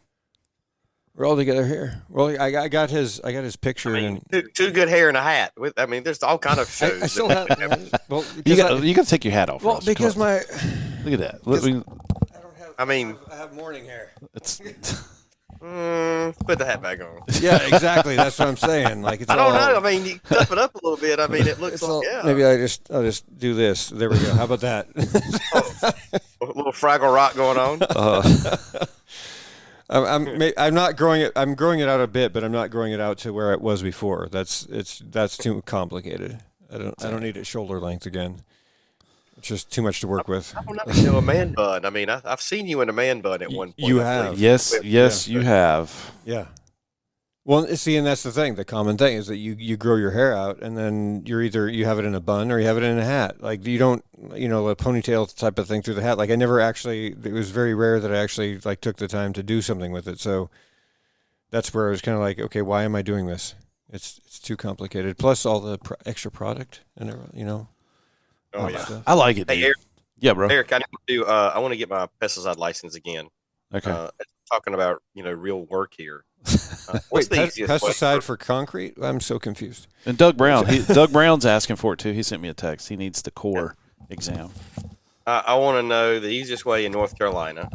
We're all together here. Well, I got his picture. I mean, two good hair and a hat. I mean, there's all kind of shows. I still have. Well, you got to take your hat off. Well, Ross. because look at that. I have morning hair. Put the hat back on. Yeah, exactly. That's what I'm saying. Like I don't know. I mean, you tough it up a little bit. I mean, it looks like maybe I'll just do this. There we go. How about that? A little Fraggle Rock going on. I'm not growing it. I'm growing it out a bit, but I'm not growing it out to where it was before. That's too complicated. I don't need it shoulder length again. It's just too much to work with. I don't know. A man bun. I mean, I've seen you in a man bun at one point. You have. Yes, you have. Yeah. Well, see, and that's the thing. The common thing is that you grow your hair out, and then you have it in a bun or you have it in a hat. Like you don't, a ponytail type of thing through the hat. Like I never actually. It was very rare that I actually like took the time to do something with it. So that's where I was kind of like, okay, why am I doing this? It's too complicated. Plus all the extra product and Oh yeah, stuff. I like it. Hey, Dude. Eric, Yeah, bro. Eric, I want to get my pesticide license again. Okay. Talking about real work here. Wait, What's the easiest pesticide for concrete? I'm so confused. And Doug Brown, Doug Brown's asking for it too. He sent me a text. He needs the core exam. I want to know the easiest way in North Carolina.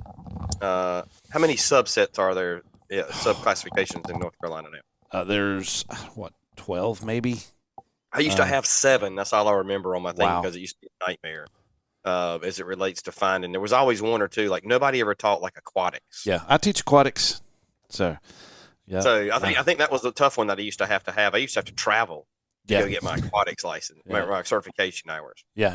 How many subsets are there? Subclassifications in North Carolina now. There's 12 maybe. I used to have 7. That's all I remember on my thing Wow. because it used to be a nightmare as it relates to finding. There was always 1 or 2. Like nobody ever taught like aquatics. Yeah, I teach aquatics, so yeah. So I think that was the tough one that I used to have. I used to have to travel to go get my aquatics license, my certification hours. Yeah.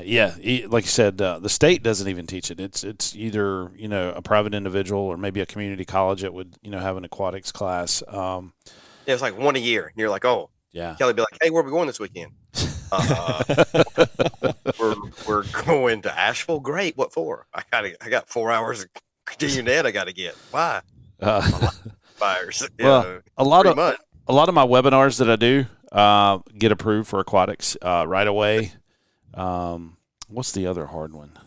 Like you said, the state doesn't even teach it. It's either a private individual or maybe a community college that would have an aquatics class. It was like 1 a year, and you're like, oh. Yeah. Kelly would be like, hey, where are we going this weekend? We're going to Asheville. Great. What for? I got 4 hours of continuing ed I got to get. Why? Fires. Well, a lot of my webinars that I do get approved for aquatics right away. What's the other hard one?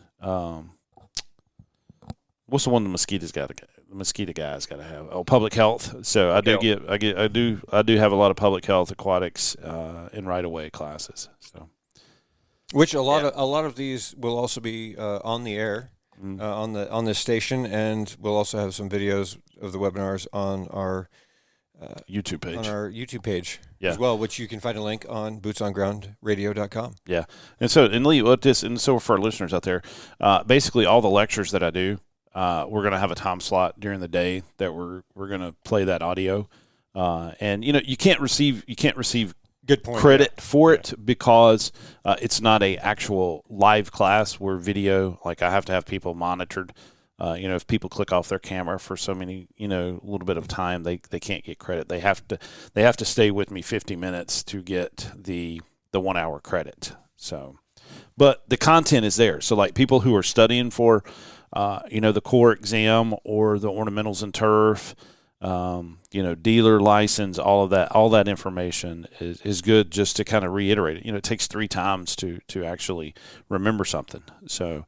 What's the one the mosquito guy's got to have? Oh, public health. So I do have a lot of public health aquatics in right away classes. So, which a lot of these will also be on the air on this station, and we'll also have some videos of the webinars on our YouTube page. As well, which you can find a link on bootsongroundradio.com. Yeah, and so for our listeners out there, basically all the lectures that I do. We're going to have a time slot during the day that we're going to play that audio, and you can't receive good point credit for it because it's not a actual live class where video. Like I have to have people monitored. If people click off their camera for so many a little bit of time, they can't get credit. They have to stay with me 50 minutes to get the 1 hour credit. So, but the content is there. So like people who are studying for the core exam or the ornamentals and turf, dealer license, all that information is good just to kind of reiterate it. It takes 3 times to actually remember something. So,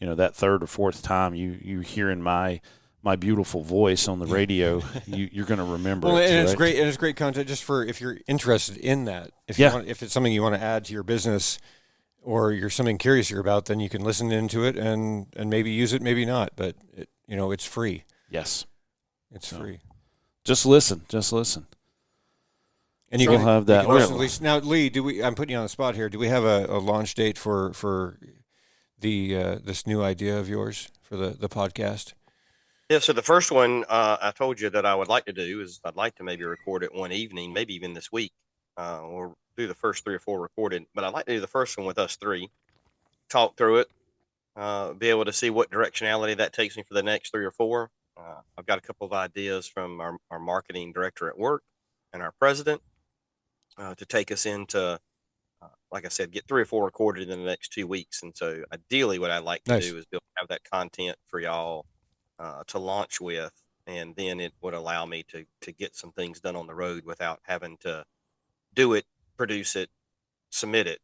that 3rd or 4th time you hearing my beautiful voice on the radio, you're going to remember it. And it's great. And it's great content just for if you're interested in that. If it's something you want to add to your business, or you're something curious about, then you can listen into it and maybe use it, maybe not. But it's free. Yes, it's free. Just listen. And you can have that. Now, Lee, I'm putting you on the spot here. Do we have a launch date for the this new idea of yours for the podcast? Yeah. So the first one I told you that I would like to do is I'd like to maybe record it one evening, maybe even this week, or do the first 3 or 4 recorded, but I'd like to do the first one with us 3, talk through it, be able to see what directionality that takes me for the next 3 or 4. I've got a couple of ideas from our marketing director at work and our president to take us into, like I said, get 3 or 4 recorded in the next 2 weeks. And so ideally what I'd like to do is be able to have that content for y'all to launch with, and then it would allow me to get some things done on the road without having to do it, produce it, submit it,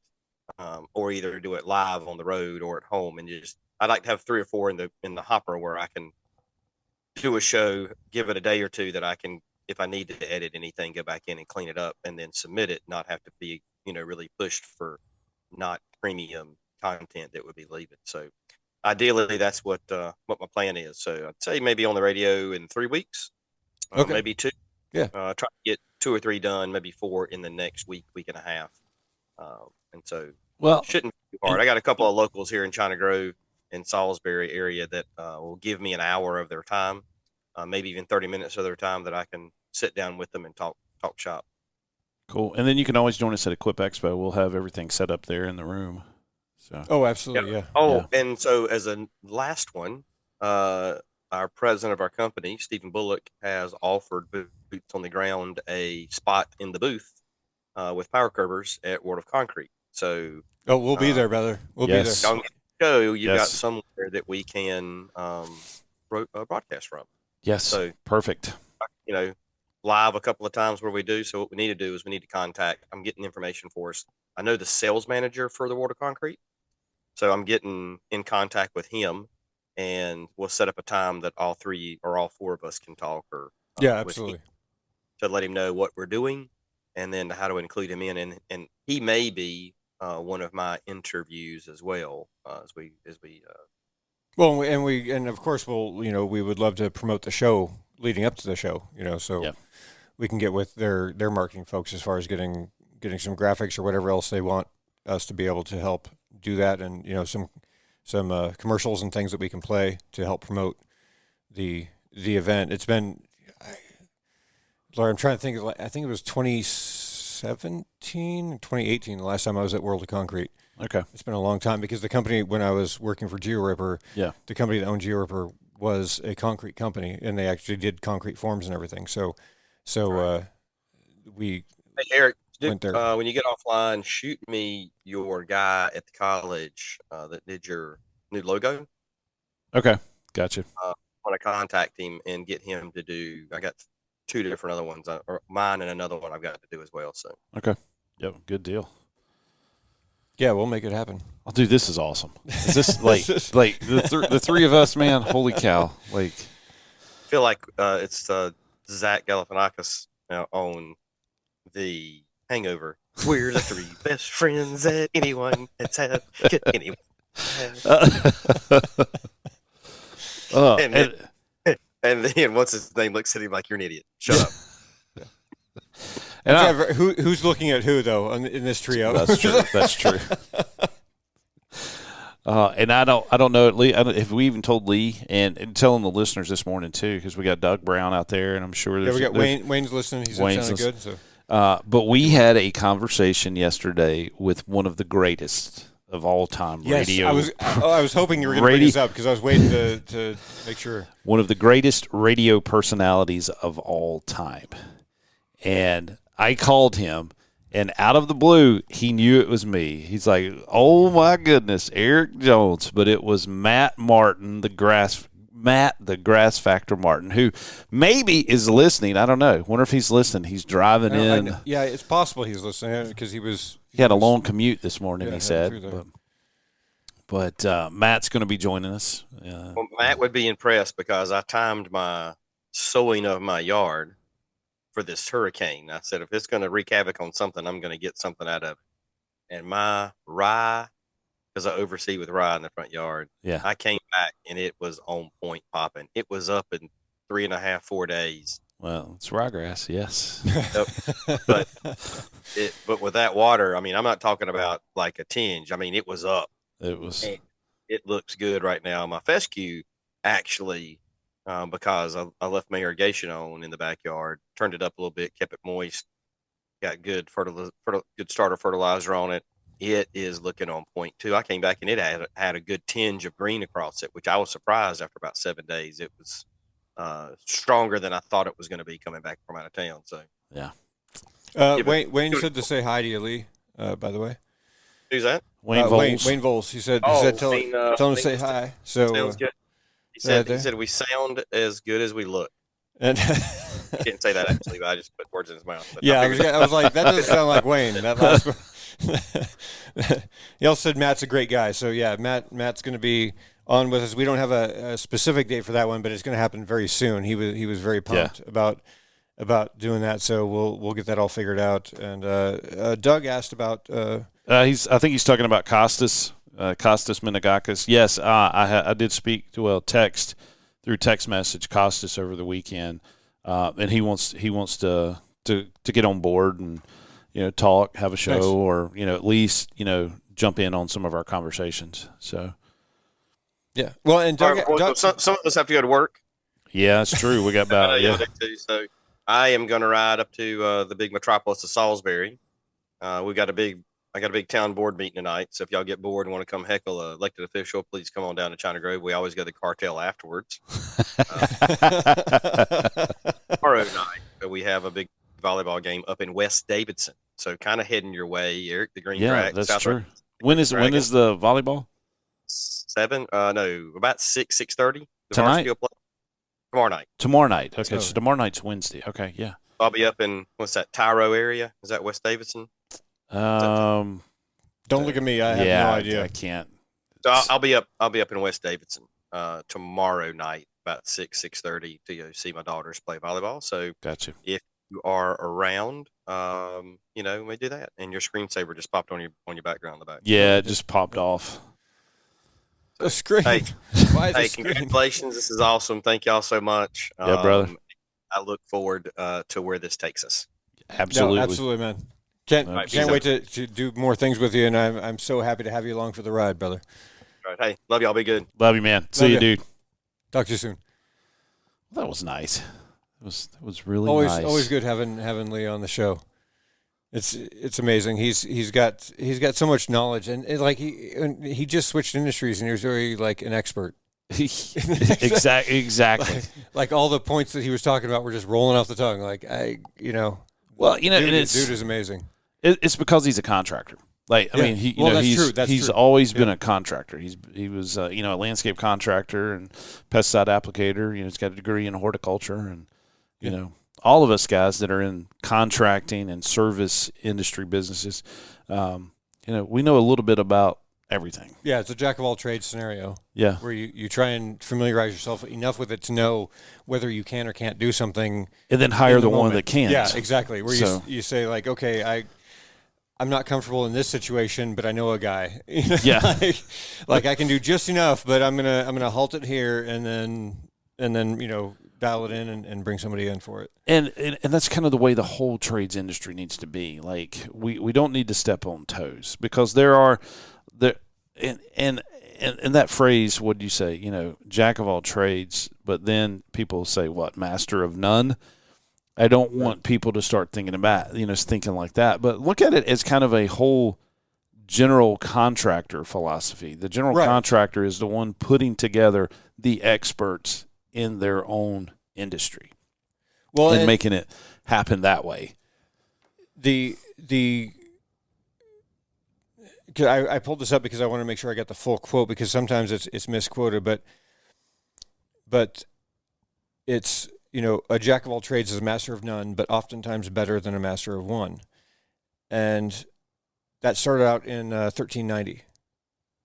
or either do it live on the road or at home. And I'd like to have 3 or 4 in the hopper where I can do a show, give it a day or 2 that I can, if I need to edit anything, go back in and clean it up and then submit it, not have to be, really pushed for not premium content that would be leaving. So ideally that's what my plan is. So I'd say maybe on the radio in 3 weeks, maybe 2. Yeah. Try to get 2 or 3 done, maybe 4 in the next week and a half. And so shouldn't be too hard. I got a couple of locals here in China Grove and Salisbury area that will give me an hour of their time, maybe even 30 minutes of their time that I can sit down with them and talk shop. Cool. And then you can always join us at Equip Expo. We'll have everything set up there in the room. So. Oh, absolutely, yeah. Oh, yeah. And so as a last one, our president of our company, Stephen Bullock, has offered boots on the ground a spot in the booth with power curbers at World of Concrete. So we'll be there, brother. We'll be there. On the show, you've got somewhere that we can broadcast from. Yes. So perfect. Live a couple of times where we do. So what we need to do is we need to contact. I'm getting information for us. I know the sales manager for the World of Concrete, so I'm getting in contact with him, and we'll set up a time that all 3 or all 4 of us can talk. Or absolutely, to let him know what we're doing, and then how to include him in, and he may be one of my interviews as well as we. Well, and of course we would love to promote the show leading up to the show, so we can get with their marketing folks as far as getting some graphics or whatever else they want us to be able to help do that, and some commercials and things that we can play to help promote the event. It's been, Laura, I'm trying to think. I think it was 2017, 2018, the last time I was at World of Concrete. Okay, it's been a long time because the company, when I was working for GeoRipper, the company that owned GeoRipper was a concrete company, and they actually did concrete forms and everything. So we. Hey, Eric, when you get offline, shoot me your guy at the college that did your new logo. Okay, gotcha. I want to contact him and get him to do. I got 2 different other ones, or mine and another one I've got to do as well. So okay, yep, good deal. Yeah, we'll make it happen. Oh, dude, this is awesome. Is this like the 3 of us, man? Holy cow! Like, I feel like it's Zach Galifianakis on The Hangover. We're the 3 best friends that anyone has had. Anyone. And then what's his name looks at him like, you're an idiot. Shut up. And who's looking at who though in this trio? That's true. That's true. And I don't know, Lee. If we even told Lee and telling the listeners this morning too, because we got Doug Brown out there, and I'm sure we got Wayne's listening. He's sounding good. So. But we had a conversation yesterday with one of the greatest of all time radio. I was hoping you were going to bring this up because I was waiting to make sure. One of the greatest radio personalities of all time, and I called him, and out of the blue, he knew it was me. He's like, "Oh my goodness, Eric Jones!" But it was Matt Martin, the Grass Factor Martin, who maybe is listening. I don't know. Wonder if he's listening. He's driving in. Yeah, it's possible he's listening because he had a long commute this morning. He said, but Matt's going to be joining us. Well, Matt would be impressed because I timed my sowing of my yard for this hurricane. I said, if it's going to wreak havoc on something, I'm going to get something out of it. And my rye, because I oversee with rye in the front yard, I came back and it was on point popping. It was up in 3.5, 4 days. Well, it's ryegrass, yes. but with that water, I mean, I'm not talking about like a tinge. I mean, it was up. It looks good right now. My fescue actually, because I left my irrigation on in the backyard, turned it up a little bit, kept it moist, got good good starter fertilizer on it. It is looking on point too. I came back and it had a good tinge of green across it, which I was surprised after about 7 days. It was stronger than I thought it was going to be coming back from out of town. So yeah. Wayne said to say hi to you, Lee. By the way, who's that? Wayne Voles. Wayne Voles. He said tell him to say hi. So sounds good. He said we sound as good as we look. And he didn't say that actually, but I just put words in his mouth. Yeah, I was like, that doesn't sound like Wayne. That last He also said Matt's a great guy. So yeah, Matt's going to be on with us. We don't have a specific date for that one, but it's going to happen very soon. He was very pumped about doing that. So we'll get that all figured out. And Doug asked about. I think he's talking about Costas Menegakis. Yes, I did speak to text message Costas over the weekend. and he wants to get on board and talk, have a show, nice. Or at least jump in on some of our conversations. So yeah, well, and Doug, some of us have to go to work. Yeah, that's true. We got about too, so I am going to ride up to the big metropolis of Salisbury. I got a big town board meeting tonight. So if y'all get bored and want to come heckle an elected official, please come on down to China Grove. We always go to the cartel afterwards. Tomorrow night, we have a big volleyball game up in West Davidson. So kind of heading your way, Eric, the green track. Yeah, that's true. When is the volleyball? 7? No, about 6:30. Tonight? Tomorrow night. Tomorrow night. Okay, so tomorrow night's Wednesday. Okay, yeah. I'll be up in Tyro area. Is that West Davidson? Don't look at me. I have no idea. I can't. So I'll be up in West Davidson tomorrow night about 6:30 to go see my daughters play volleyball. So gotcha. If you are around, we may do that. And your screensaver just popped on your background in the back. Yeah, it just popped off. A screen. Hey, congratulations! This is awesome. Thank y'all so much. Yeah, brother. I look forward to where this takes us. Absolutely, absolutely, man. Can't wait to do more things with you, and I'm so happy to have you along for the ride, brother. All right, hey, love y'all. Be good. Love you, man. See you, dude. Talk to you soon. That was nice. It was really nice. Always good having Lee on the show. It's amazing. He's got so much knowledge, and he just switched industries, and he was already like an expert. Exactly. Like all the points that he was talking about were just rolling off the tongue. Well, dude is amazing. It's because he's a contractor. I mean, he's always been a contractor. He was a landscape contractor and pesticide applicator. He's got a degree in horticulture, and all of us guys that are in contracting and service industry businesses, we know a little bit about everything. Yeah, it's a jack of all trades scenario. Yeah, where you try and familiarize yourself enough with it to know whether you can or can't do something, and then hire the one that can. Yeah, exactly. Where you say like, okay, I'm not comfortable in this situation, but I know a guy. Yeah, like I can do just enough, but I'm gonna halt it here and then dial it in and bring somebody in for it. And that's kind of the way the whole trades industry needs to be. Like we don't need to step on toes, because and that phrase, what do you say? Jack of all trades, but then people say what? Master of none. I don't want people to start thinking about, thinking like that, but look at it as kind of a whole general contractor philosophy. The general contractor is the one putting together the experts in their own industry, and making it happen that way. I pulled this up because I want to make sure I got the full quote, because sometimes it's misquoted, but it's a jack of all trades is a master of none, but oftentimes better than a master of one, and that started out in 1390.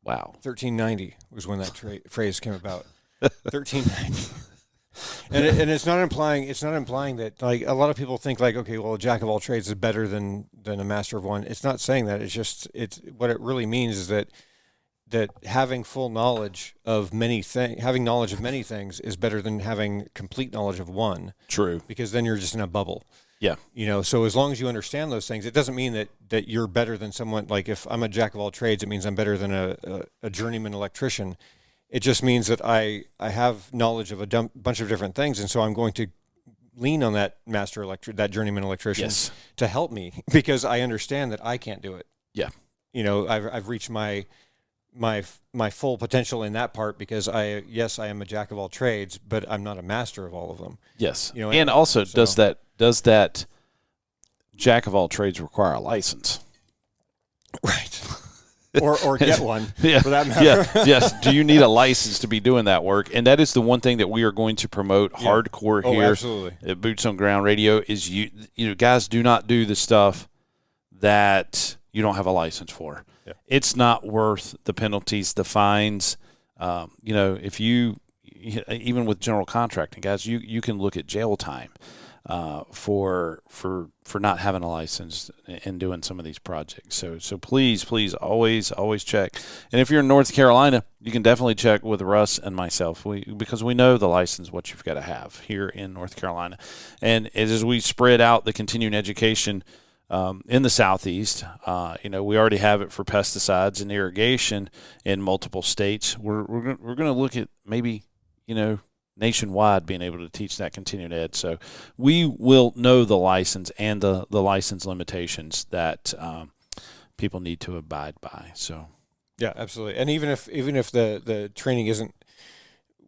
Wow, 1390 was when that phrase came about. 1390. And it's not implying that, like, a lot of people think like, okay, well, a jack of all trades is better than a master of one. It's not saying that. It's what it really means is that having full knowledge of having knowledge of many things is better than having complete knowledge of one. True. Because then you're just in a bubble. Yeah. So as long as you understand those things, it doesn't mean that you're better than someone. Like if I'm a jack of all trades, it means I'm better than a journeyman electrician. It just means that I have knowledge of a bunch of different things, and so I'm going to lean on that that journeyman electrician to help me, because I understand that I can't do it. Yeah. I've reached my full potential in that part, because I am a jack of all trades, but I'm not a master of all of them. Yes. And also, does that jack of all trades require a license? Right. Or get one, yeah, for that matter. Yes. Do you need a license to be doing that work? And that is the one thing that we are going to promote hardcore here absolutely. At Boots on Ground Radio is guys, do not do the stuff that you don't have a license for. Yeah. It's not worth the penalties, the fines. If you, even with general contracting, guys, you can look at jail time. for not having a license and doing some of these projects. So please always check. And if you're in North Carolina, you can definitely check with Russ and myself. Because we know the license what you've got to have here in North Carolina. And as we spread out the continuing education in the Southeast, we already have it for pesticides and irrigation in multiple states. We're going to look at maybe nationwide being able to teach that continuing ed. So we will know the license and the license limitations that people need to abide by. So yeah, absolutely. And even if the training isn't,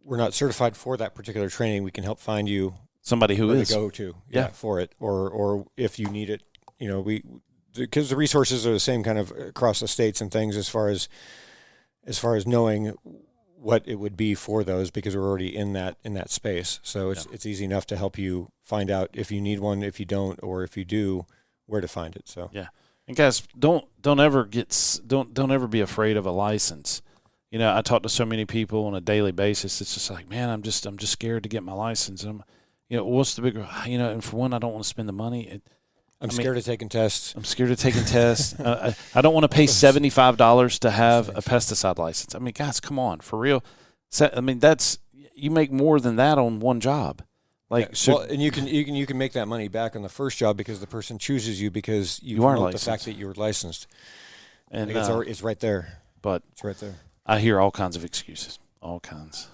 we're not certified for that particular training, we can help find you somebody who is to go to for it, or if you need it, because the resources are the same kind of across the states and things as far as knowing what it would be for those, because we're already in that space. So it's easy enough to help you find out if you need one, if you don't, or if you do, where to find it. So yeah. And guys, don't ever be afraid of a license. I talk to so many people on a daily basis. It's just like, man, I'm just scared to get my license. And what's the big, and for one, I don't want to spend the money. I'm scared of taking tests. I don't want to pay $75 to have a pesticide license. I mean, guys, come on, for real. That's, you make more than that on one job. And you can make that money back on the first job because the person chooses you because you are promote licensed. the fact that you're licensed. And it's right there. But it's right there. I hear all kinds of excuses, all kinds.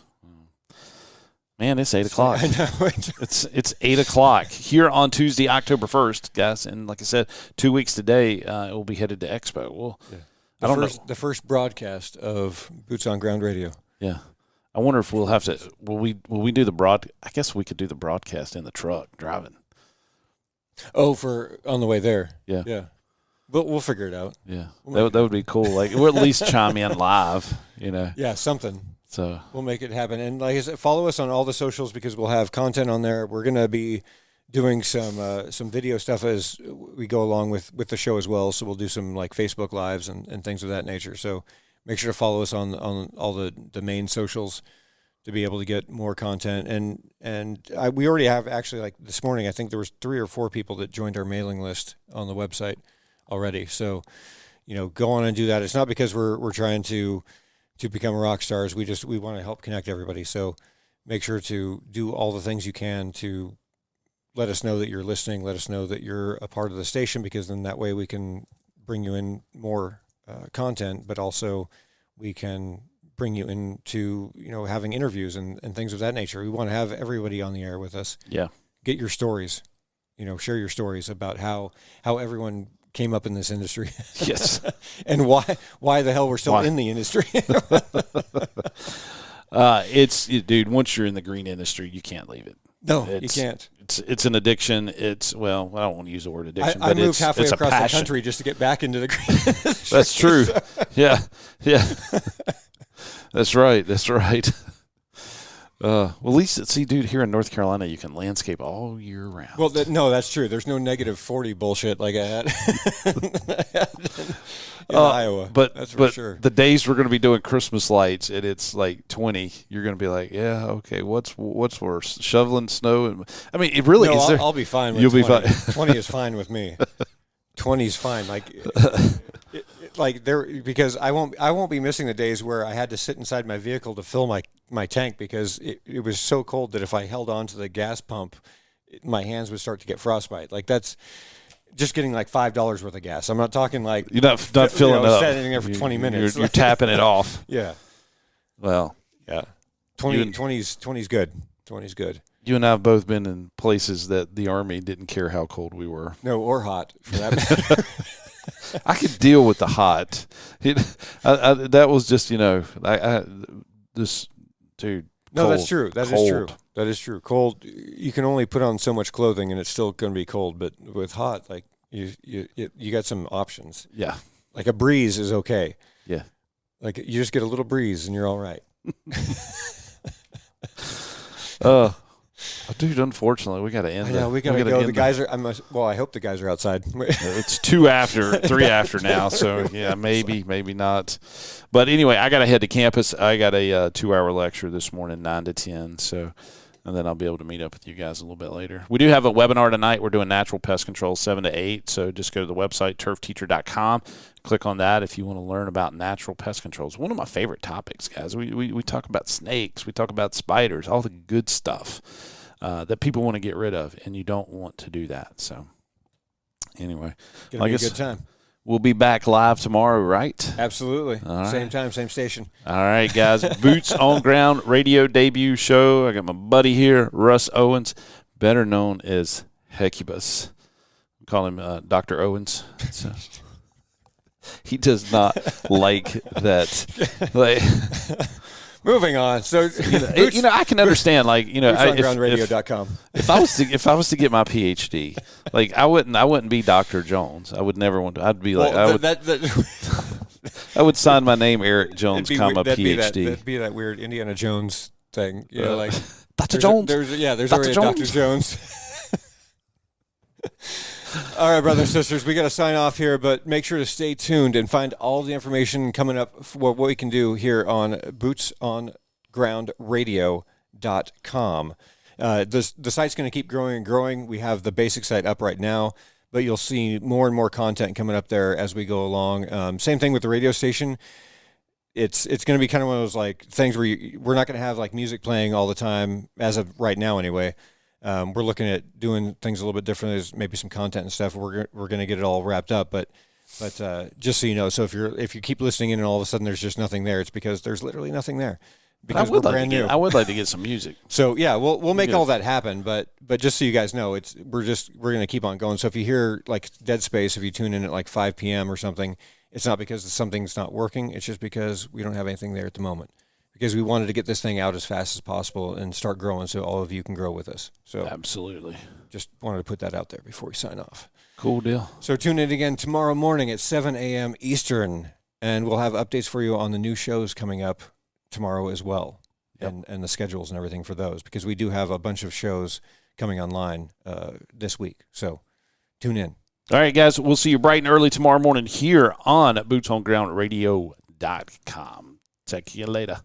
Man, it's 8 o'clock. I know. It's 8 o'clock here on Tuesday, October 1st, guys. And like I said, 2 weeks today, it will be headed to Expo. Well, the first broadcast of Boots on Ground Radio. Yeah. I wonder if we'll have to. Will we do the I guess we could do the broadcast in the truck driving. Oh, for on the way there. Yeah. Yeah. But we'll figure it out. Yeah. That would be cool. We'll at least chime in live, Yeah, something. So we'll make it happen. And like I said, follow us on all the socials because we'll have content on there. We're going to be doing some video stuff as we go along with the show as well. So we'll do some Facebook Lives and things of that nature. So make sure to follow us on all the main socials to be able to get more content. And we already have actually, this morning, I think there was 3 or 4 people that joined our mailing list on the website already. So, go on and do that. It's not because we're trying to become rock stars. We want to help connect everybody. So make sure to do all the things you can to let us know that you're listening. Let us know that you're a part of the station, because then that way we can bring you in more content, but also we can bring you into, having interviews and things of that nature. We want to have everybody on the air with us. Yeah. Get your stories, share your stories about how everyone came up in this industry. Yes. And why the hell we're still in the industry. Dude, once you're in the green industry, you can't leave it. No, you can't. It's an addiction. I don't want to use the word addiction, I but moved halfway it's across a the country just to get back into the green industry. That's true. Yeah. That's right. Well, at least, dude, here in North Carolina, you can landscape all year round. Well, no, that's true. There's no -40 bullshit like I had in Iowa. But that's for sure. The days we're going to be doing Christmas lights and it's 20, you're going to be like, yeah, okay, what's worse, shoveling snow? It really is. I'll be fine with You'll 20. be fine. 20 is fine with me. 20 is fine. Because I won't be missing the days where I had to sit inside my vehicle to fill my tank because it was so cold that if I held on to the gas pump, my hands would start to get frostbite. That's just getting $5 worth of gas. I'm not talking you're not filling up, standing there for 20 minutes. You're tapping it off. Yeah. Well, yeah. 20's good. 20's good. You and I have both been in places that the Army didn't care how cold we were. No, or hot for that matter. I could deal with the hot. That was just, this dude. No, cold, that's true. That is true. Cold, you can only put on so much clothing and it's still going to be cold. But with hot, you got some options. Yeah. A breeze is okay. Yeah. You just get a little breeze and you're all right. Dude, unfortunately, we got to end. I know, we got to go. The guys are. I hope the guys are outside. It's 3 after now. So yeah, maybe not. But anyway, I got to head to campus. I got a 2-hour lecture this morning, 9 to 10. So And then I'll be able to meet up with you guys a little bit later. We do have a webinar tonight. We're doing natural pest control 7 to 8. So just go to the website, turfteacher.com. Click on that if you want to learn about natural pest control. It's one of my favorite topics, guys. We talk about snakes. We talk about spiders, all the good stuff that people want to get rid of, and you don't want to do that. So anyway. Gonna be a good time. We'll be back live tomorrow, right? Absolutely. All right. Same time, same station. All right, guys. Boots on Ground radio debut show. I got my buddy here, Russ Owens, better known as Hecubus. We call him Dr. Owens. So he does not like that. Like, moving on. So I can understand. Like, bootsongroundradio.com. If I was to get my PhD, like I wouldn't be Dr. Jones. I would never want to. I'd be like I would sign my name Eric Jones, comma PhD. That'd be that weird Indiana Jones thing. Like Dr. Jones. There's Dr. already Jones? a Dr. Jones. All right, brothers and sisters, we got to sign off here, but make sure to stay tuned and find all the information coming up for what we can do here on bootsongroundradio.com. The site's going to keep growing and growing. We have the basic site up right now, but you'll see more and more content coming up there as we go along. Same thing with the radio station. It's going to be kind of one of those like things where we're not going to have like music playing all the time, as of right now anyway. We're looking at doing things a little bit different. There's maybe some content and stuff. We're going to get it all wrapped up, but just so you know, so if you keep listening in and all of a sudden there's just nothing there, it's because there's literally nothing there. Because we're brand new. I would like to get some music. So yeah, we'll make all that happen. But just so you guys know, we're going to keep on going. So if you hear like dead space, if you tune in at like 5 p.m. or something, it's not because something's not working. It's just because we don't have anything there at the moment. Because we wanted to get this thing out as fast as possible and start growing so all of you can grow with us. So absolutely. Just wanted to put that out there before we sign off. Cool deal. So tune in again tomorrow morning at 7 a.m. Eastern, and we'll have updates for you on the new shows coming up tomorrow as well, and the schedules and everything for those, because we do have a bunch of shows coming online this week. So tune in. All right, guys. We'll see you bright and early tomorrow morning here on bootsongroundradio.com. Check you later.